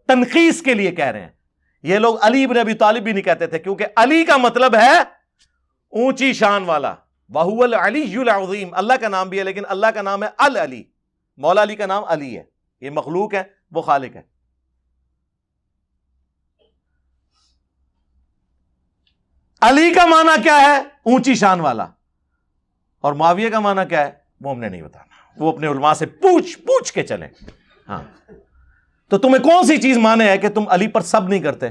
تنقیص کے لیے کہہ رہے ہیں، یہ لوگ علی ابن ابی طالب بھی نہیں کہتے تھے، کیونکہ علی کا مطلب ہے اونچی شان والا، وَهُوَ الْعَلِيُّ الْعَظِيمُ، اللہ کا نام بھی ہے لیکن اللہ کا نام ہے العلی، مولا علی کا نام علی ہے، یہ مخلوق ہے وہ خالق ہے۔ علی کا معنی کیا ہے؟ اونچی شان والا، اور معاویہ کا معنی کیا ہے وہ ہم نے نہیں بتانا، وہ اپنے علماء سے پوچھ کے چلیں۔ ہاں تو تمہیں کون سی چیز مانے ہے کہ تم علی پر سب نہیں کرتے؟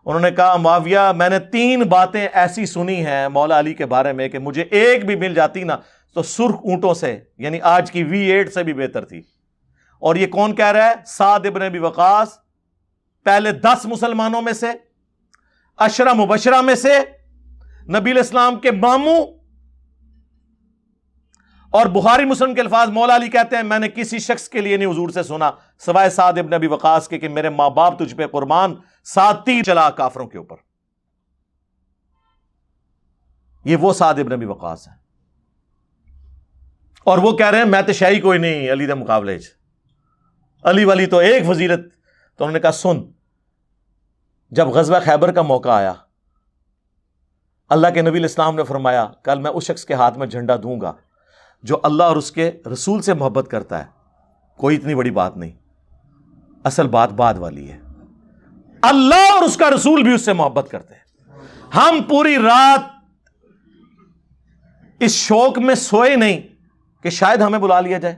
انہوں نے کہا معاویہ میں نے 3 باتیں ایسی سنی ہیں مولا علی کے بارے میں کہ مجھے ایک بھی مل جاتی نا تو سرخ اونٹوں سے، یعنی آج کی V8 سے بھی بہتر تھی۔ اور یہ کون کہہ رہا ہے؟ سعد ابن ابی وقاص، پہلے 10 مسلمانوں میں سے، 10 مبشرہ میں سے، نبی علیہ السلام کے ماموں، اور بخاری مسلم کے الفاظ، مولا علی کہتے ہیں میں نے کسی شخص کے لیے نہیں حضور سے سنا سوائے سعد ابن ابی وقاص کے کہ میرے ماں باپ تجھ پہ قربان، 7 تیر چلا کافروں کے اوپر. یہ وہ سعد ابن ابی وقاص ہے. اور وہ کہہ رہے ہیں میں تو شاہی کوئی نہیں علی دے مقابلے علی والی تو ایک فضیلت. تو انہوں نے کہا سن، جب غزوہ خیبر کا موقع آیا، اللہ کے نبی الاسلام نے فرمایا کل میں اس شخص کے ہاتھ میں جھنڈا دوں گا جو اللہ اور اس کے رسول سے محبت کرتا ہے. کوئی اتنی بڑی بات نہیں، اصل بات بعد والی ہے. اللہ اور اس کا رسول بھی اس سے محبت کرتے ہیں. ہم پوری رات اس شوق میں سوئے نہیں کہ شاید ہمیں بلا لیا جائے.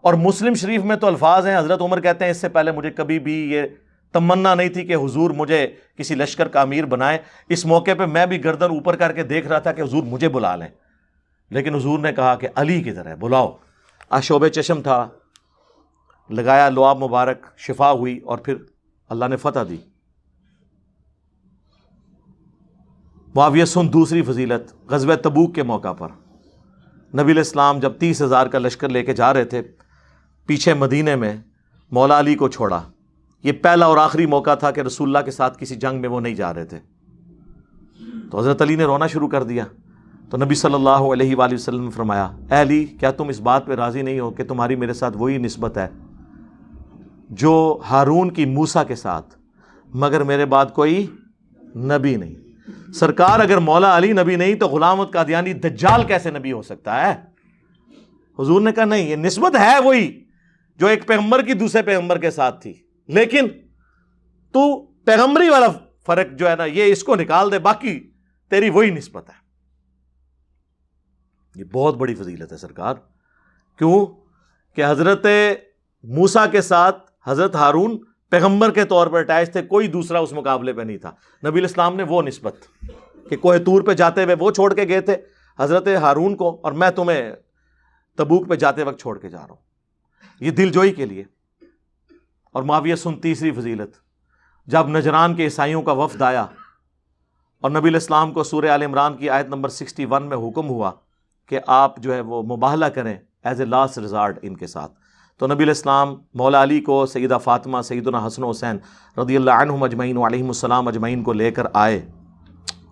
اور مسلم شریف میں تو الفاظ ہیں، حضرت عمر کہتے ہیں اس سے پہلے مجھے کبھی بھی یہ تمنا نہیں تھی کہ حضور مجھے کسی لشکر کا امیر بنائے. اس موقع پہ میں بھی گردن اوپر کر کے دیکھ رہا تھا کہ حضور مجھے بلا لیں، لیکن حضور نے کہا کہ علی کی طرح بلاؤ. آشوب چشم تھا، لگایا لعاب مبارک، شفا ہوئی اور پھر اللہ نے فتح دی. معاویہ سن دوسری فضیلت، غزوہ تبوک کے موقع پر نبی علیہ السلام جب 30,000 کا لشکر لے کے جا رہے تھے، پیچھے مدینے میں مولا علی کو چھوڑا. یہ پہلا اور آخری موقع تھا کہ رسول اللہ کے ساتھ کسی جنگ میں وہ نہیں جا رہے تھے. تو حضرت علی نے رونا شروع کر دیا. تو نبی صلی اللہ علیہ وآلہ وسلم نے فرمایا اے علی، کیا تم اس بات پہ راضی نہیں ہو کہ تمہاری میرے ساتھ وہی نسبت ہے جو ہارون کی موسیٰ کے ساتھ، مگر میرے بعد کوئی نبی نہیں. سرکار اگر مولا علی نبی نہیں تو غلام احمد قادیانی دجال کیسے نبی ہو سکتا ہے؟ حضور نے کہا نہیں، یہ نسبت ہے وہی جو ایک پیغمبر کی دوسرے پیغمبر کے ساتھ تھی، لیکن تو پیغمبری والا فرق جو ہے نا یہ اس کو نکال دے، باقی تیری وہی نسبت ہے. یہ بہت بڑی فضیلت ہے سرکار. کیوں کہ حضرت موسیٰ کے ساتھ حضرت ہارون پیغمبر کے طور پر اٹیچ تھے، کوئی دوسرا اس مقابلے پہ نہیں تھا. نبی علیہ السلام نے وہ نسبت کہ کوہ طور پہ جاتے ہوئے وہ چھوڑ کے گئے تھے حضرت ہارون کو، اور میں تمہیں تبوک پہ جاتے وقت چھوڑ کے جا رہا ہوں، یہ دل جوئی کے لیے. اور معاویہ سن تیسری فضیلت، جب نجران کے عیسائیوں کا وفد آیا اور نبی علیہ السلام کو سورہ آل عمران کی آیت نمبر 61 میں حکم ہوا کہ آپ جو ہے وہ مباہلہ کریں ایز اے لاسٹ ریزارٹ ان کے ساتھ، تو نبی علیہ السلام مولا علی کو، سیدہ فاطمہ، سیدنا حسن و حسین رضی اللہ عنہم اجمعین وعلیہم السلام اجمعین کو لے کر آئے،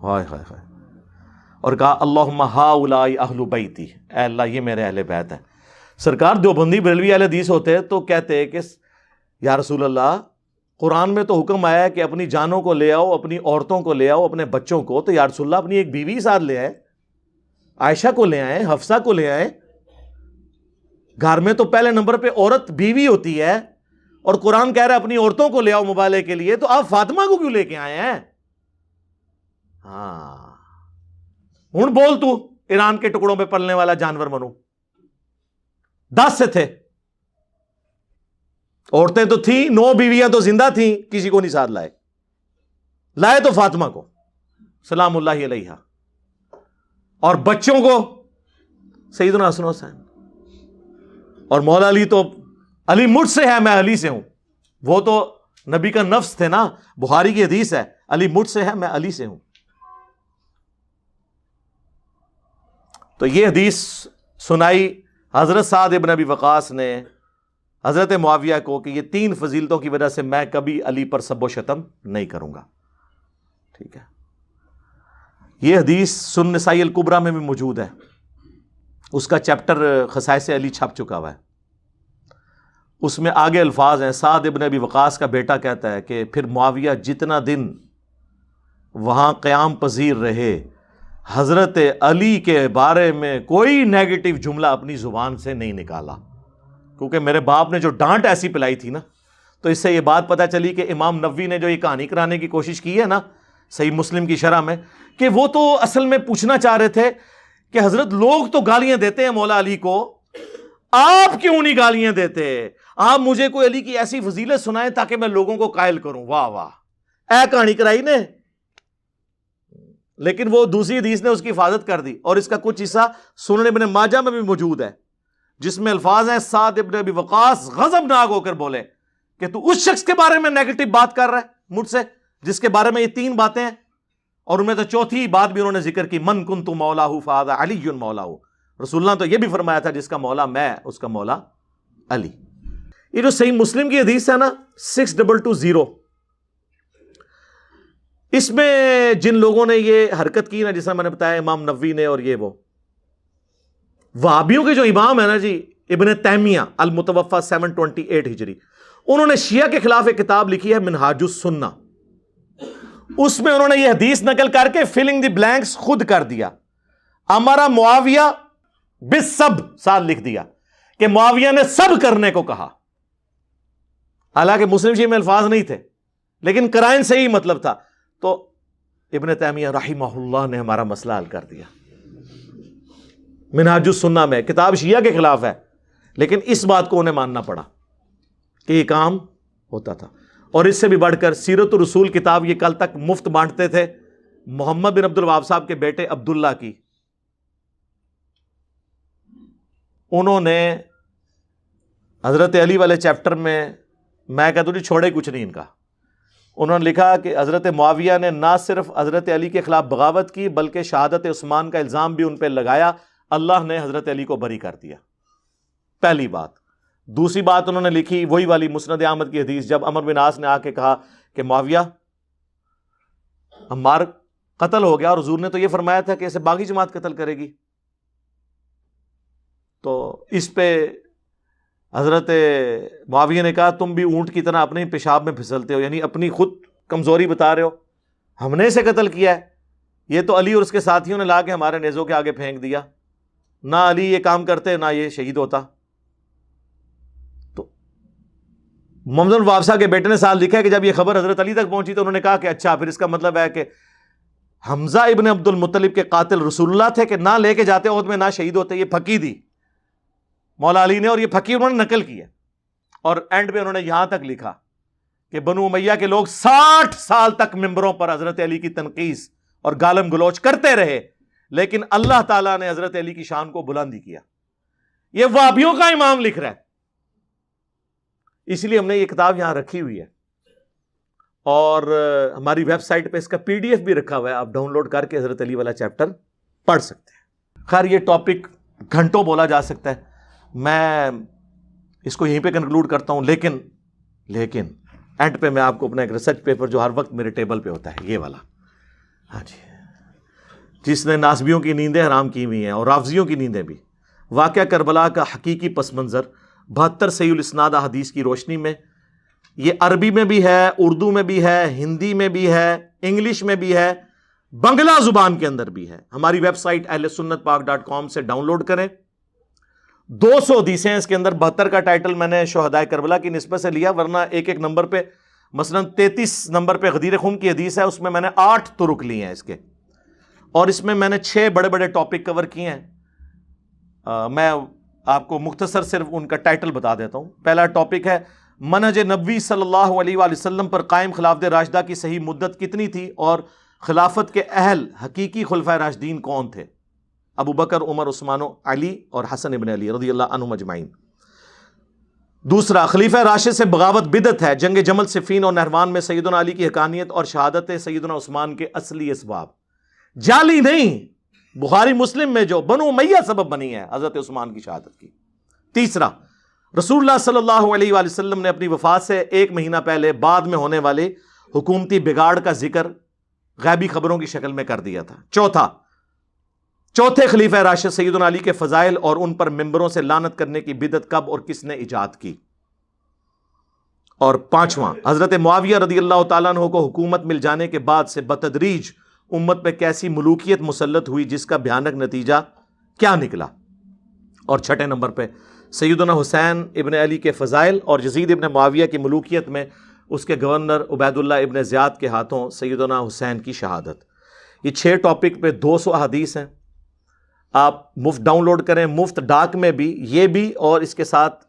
ہائے ہائے ہائے، اور کہا اللہم ہؤلاء اہل بیتی، اے اللہ یہ میرے اہل بیت ہیں. سرکار دیوبندی بریلوی اہل حدیث ہوتے تو کہتے کہ یا رسول اللہ قرآن میں تو حکم آیا ہے کہ اپنی جانوں کو لے آؤ، اپنی عورتوں کو لے آؤ، اپنے بچوں کو، تو یا رسول اللہ اپنی ایک بیوی ساتھ لے آئے، عائشہ کو لے آئے، حفصہ کو لے آئے. گھر میں تو پہلے نمبر پہ عورت بیوی ہوتی ہے، اور قرآن کہہ رہا ہے اپنی عورتوں کو لے آؤ مبالغے کے لیے، تو آپ فاطمہ کو کیوں لے کے آئے ہیں؟ ہاں ہن بول تو ایران کے ٹکڑوں پہ پلنے والا جانور منو. 10 سے تھے، عورتیں تو تھیں، 9 بیویاں تو زندہ تھیں، کسی کو نہیں ساتھ لائے تو فاطمہ کو سلام اللہ علیہا، اور بچوں کو سیدنا حسن و حسین. اور مولا علی تو علی مجھ سے ہے میں علی سے ہوں، وہ تو نبی کا نفس تھے نا، بخاری کی حدیث ہے علی مجھ سے ہے میں علی سے ہوں. تو یہ حدیث سنائی حضرت سعد ابن ابی وقاص نے حضرت معاویہ کو کہ یہ 3 فضیلتوں کی وجہ سے میں کبھی علی پر سب و شتم نہیں کروں گا. ٹھیک ہے، یہ حدیث سنن نسائی الکبریٰ میں بھی موجود ہے، اس کا چیپٹر خصائص علی چھپ چکا ہوا ہے. اس میں آگے الفاظ ہیں، سعد ابن ابی وقاص کا بیٹا کہتا ہے کہ پھر معاویہ جتنا دن وہاں قیام پذیر رہے، حضرت علی کے بارے میں کوئی نیگیٹو جملہ اپنی زبان سے نہیں نکالا، کیونکہ میرے باپ نے جو ڈانٹ ایسی پلائی تھی نا. تو اس سے یہ بات پتہ چلی کہ امام نووی نے جو یہ کہانی کرانے کی کوشش کی ہے نا صحیح مسلم کی شرح میں، کہ وہ تو اصل میں پوچھنا چاہ رہے تھے کہ حضرت لوگ تو گالیاں دیتے ہیں مولا علی کو، آپ کیوں نہیں گالیاں دیتے؟ آپ مجھے کوئی علی کی ایسی فضیلت سنائیں تاکہ میں لوگوں کو قائل کروں. واہ واہ، اے کہانی کرائی نے. لیکن وہ دوسری حدیث نے اس کی حفاظت کر دی، اور اس کا کچھ حصہ سنن ابن ماجہ میں بھی موجود ہے، جس میں الفاظ ہیں سعد ابن ابی وقاص غضبناک ہو کر بولے کہ تو اس شخص کے بارے میں نیگیٹو بات کر رہا ہے مجھ سے جس کے بارے میں یہ 3 باتیں ہیں، اور ان میں تو چوتھی بات بھی انہوں نے ذکر کی، من کنت مولاہ فہذا علی مولاہ، رسول اللہ تو یہ بھی فرمایا تھا جس کا مولا میں اس کا مولا علی. یہ جو صحیح مسلم کی حدیث ہے نا 6220، اس میں جن لوگوں نے یہ حرکت کی نا، جیسا میں نے بتایا امام نووی نے اور یہ وہ وہابیوں کے جو امام ہے نا جی ابن تیمیہ المتوفا 728 ہجری، انہوں نے شیعہ کے خلاف ایک کتاب لکھی ہے منہاج السنہ. اس میں انہوں نے یہ حدیث نقل کر کے فلنگ دی بلینکس خود کر دیا. ہمارا معاویہ بالسب ساتھ لکھ دیا کہ معاویہ نے سب کرنے کو کہا، حالانکہ مسلم شریف میں الفاظ نہیں تھے لیکن قرائن سے ہی مطلب تھا. تو ابن تیمیہ رحمہ اللہ نے ہمارا مسئلہ حل کر دیا منہاج السنہ میں. کتاب شیعہ کے خلاف ہے لیکن اس بات کو انہیں ماننا پڑا کہ یہ کام ہوتا تھا. اور اس سے بھی بڑھ کر سیرت الرسول کتاب یہ کل تک مفت بانٹتے تھے محمد بن عبد الوہاب صاحب کے بیٹے عبداللہ کی. انہوں نے حضرت علی والے چیپٹر میں کہتا ہوں چھوڑے کچھ نہیں ان کا. انہوں نے لکھا کہ حضرت معاویہ نے نہ صرف حضرت علی کے خلاف بغاوت کی بلکہ شہادت عثمان کا الزام بھی ان پہ لگایا. اللہ نے حضرت علی کو بری کر دیا. پہلی بات. دوسری بات انہوں نے لکھی وہی والی مسند احمد کی حدیث، جب عمرو بن عاص نے آ کے کہا کہ معاویہ عمار قتل ہو گیا اور حضور نے تو یہ فرمایا تھا کہ اسے باغی جماعت قتل کرے گی، تو اس پہ حضرت معاویہ نے کہا تم بھی اونٹ کی طرح اپنے پیشاب میں پھسلتے ہو، یعنی اپنی خود کمزوری بتا رہے ہو. ہم نے اسے قتل کیا ہے، یہ تو علی اور اس کے ساتھیوں نے لا کے ہمارے نیزوں کے آگے پھینک دیا. نہ علی یہ کام کرتے نہ یہ شہید ہوتا. تو محمد بن وابسہ کے بیٹے نے سال لکھا ہے کہ جب یہ خبر حضرت علی تک پہنچی تو انہوں نے کہا کہ اچھا پھر اس کا مطلب ہے کہ حمزہ ابن عبد المطلب کے قاتل رسول اللہ تھے کہ نہ لے کے جاتے عہد میں نہ شہید ہوتے. یہ پھکی دی مولا علی نے اور یہ پھکی انہوں نے نقل کی ہے. اور اینڈ پہ انہوں نے یہاں تک لکھا کہ بنو امیہ کے لوگ 60 سال تک ممبروں پر حضرت علی کی تنقیص اور گالم گلوچ کرتے رہے لیکن اللہ تعالیٰ نے حضرت علی کی شان کو بلندی کیا. یہ وہابیوں کا امام لکھ رہا ہے. اس لیے ہم نے یہ کتاب یہاں رکھی ہوئی ہے اور ہماری ویب سائٹ پہ اس کا PDF بھی رکھا ہوا ہے، آپ ڈاؤن لوڈ کر کے حضرت علی والا چیپٹر پڑھ سکتے ہیں. خیر یہ ٹاپک گھنٹوں بولا جا سکتا ہے، میں اس کو یہیں پہ کنکلوڈ کرتا ہوں. لیکن اینڈ پہ میں آپ کو اپنا ایک ریسرچ پیپر جو ہر وقت میرے ٹیبل پہ ہوتا ہے یہ والا، ہاں جی، جس نے ناسبیوں کی نیندیں حرام کی ہوئی ہیں اور رافضیوں کی نیندیں بھی، واقعہ کربلا کا حقیقی پس منظر 72 صحیح الاسناد احادیث کی روشنی میں. یہ عربی میں بھی ہے، اردو میں بھی ہے، ہندی میں بھی ہے، انگلش میں بھی ہے، بنگلہ زبان کے اندر بھی ہے. ہماری ویب سائٹ ahlsunnatpak.com سے ڈاؤن لوڈ کریں. 200 حدیثیں اس کے اندر. 72 کا ٹائٹل میں نے شہدائے کربلا کی نسبت سے لیا، ورنہ ایک ایک نمبر پہ مثلا 33 نمبر پہ غدیر خون کی حدیث ہے، اس میں نے 8 طرق لیے ہیں اس کے، اور اس میں نے 6 بڑے بڑے ٹاپک کور کیے ہیں. میں آپ کو مختصر صرف ان کا ٹائٹل بتا دیتا ہوں. پہلا ٹاپک ہے منہج نبوی صلی اللہ علیہ وآلہ وسلم پر قائم خلافت راشدہ کی صحیح مدت کتنی تھی اور خلافت کے اہل حقیقی خلفائے راشدین کون تھے؟ ابو بکر، عمر، عثمان، علی اور حسن ابن علی رضی اللہ عنہم اجمعین. دوسرا، خلیفہ راشد سے بغاوت بدعت ہے. جنگ جمل، صفین اور نہروان میں سیدنا علی کی حقانیت اور شہادت سیدنا عثمان کے اصلی اسباب، جعلی نہیں. بخاری مسلم میں جو بنو امیہ سبب بنی ہے حضرت عثمان کی شہادت کی. تیسرا، رسول اللہ صلی اللہ علیہ وآلہ وسلم نے اپنی وفات سے 1 مہینہ پہلے بعد میں ہونے والے حکومتی بگاڑ کا ذکر غیبی خبروں کی شکل میں کر دیا تھا. چوتھے خلیفہ راشد سیدنا علی کے فضائل اور ان پر ممبروں سے لعنت کرنے کی بدعت کب اور کس نے ایجاد کی. اور 5واں، حضرت معاویہ رضی اللہ تعالیٰ عنہ کو حکومت مل جانے کے بعد سے بتدریج امت پہ کیسی ملوکیت مسلط ہوئی جس کا بھیانک نتیجہ کیا نکلا. اور 6 نمبر پہ سیدنا حسین ابن علی کے فضائل اور یزید ابن معاویہ کی ملوکیت میں اس کے گورنر عبید اللہ ابن زیاد کے ہاتھوں سیدنا حسین کی شہادت. یہ 6 ٹاپک پہ 200 احادیث ہیں. آپ مفت ڈاؤن لوڈ کریں، مفت ڈاک میں بھی یہ بھی، اور اس کے ساتھ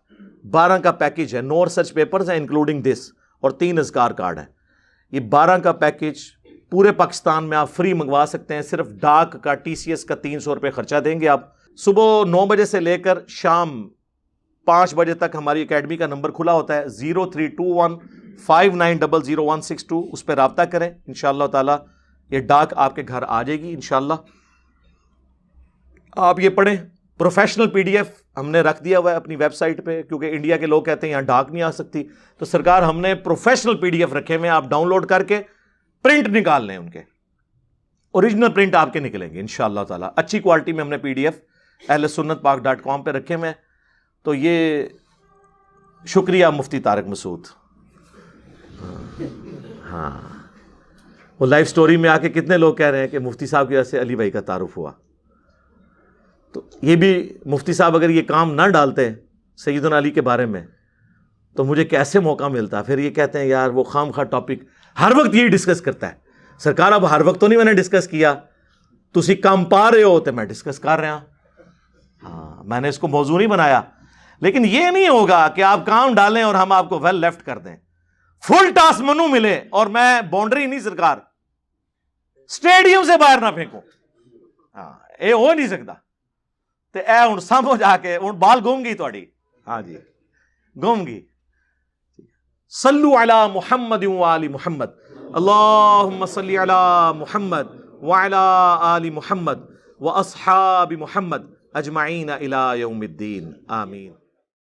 12 کا پیکج ہے. 9 ریسرچ پیپرز ہیں انکلوڈنگ دس، اور 3 اذکار کارڈ ہیں. یہ 12 کا پیکج پورے پاکستان میں آپ فری منگوا سکتے ہیں. صرف ڈاک کا TCS کا 300 روپے خرچہ دیں گے آپ. صبح 9 بجے سے لے کر شام 5 بجے تک ہماری اکیڈمی کا نمبر کھلا ہوتا ہے 032159000162. اس پہ رابطہ کریں. انشاءاللہ تعالی یہ ڈاک آپ کے گھر آ جائے گی. انشاءاللہ آپ یہ پڑھیں، پروفیشنل پی ڈی ایف ہم نے رکھ دیا ہوا ہے اپنی ویب سائٹ پہ، کیونکہ انڈیا کے لوگ کہتے ہیں یہاں ڈاک نہیں آ سکتی، تو سرکار ہم نے پروفیشنل پی ڈی ایف رکھے ہوئے ہیں، آپ ڈاؤن لوڈ کر کے پرنٹ نکال لیں، ان کے اوریجنل پرنٹ آپ کے نکلیں گے انشاءاللہ تعالیٰ. اچھی کوالٹی میں ہم نے پی ڈی ایف ahlsunnatpak.com پہ رکھے ہوئے ہیں. تو یہ شکریہ مفتی طارق مسعود. ہاں وہ لائف سٹوری میں آ کے کتنے لوگ کہہ رہے ہیں کہ مفتی صاحب کی وجہ سے علی بھائی کا تعارف ہوا. تو یہ بھی مفتی صاحب اگر یہ کام نہ ڈالتے سیدنا علی کے بارے میں تو مجھے کیسے موقع ملتا. پھر یہ کہتے ہیں یار وہ خام خواہ ٹاپک ہر وقت یہی ڈسکس کرتا ہے. سرکار اب ہر وقت تو نہیں میں نے ڈسکس کیا، تسی کام پا رہے ہو تو میں ڈسکس کر رہا. ہاں میں نے اس کو موضوع نہیں بنایا، لیکن یہ نہیں ہوگا کہ آپ کام ڈالیں اور ہم آپ کو ویل لیفٹ کر دیں. فل ٹاس منو ملے اور میں باؤنڈری نہیں سرکار اسٹیڈیم سے باہر نہ پھینکوں. ہاں یہ ہو نہیں سکتا. تو اے ہوں سمجھ آ کے ہوں بال گم گئی تھوڑی. ہاں جی گم گئی. صلو علی محمد وآل محمد. اللہم صلی علی محمد وعلی آل محمد واصحاب محمد اجمعین الی یوم الدین. آمین.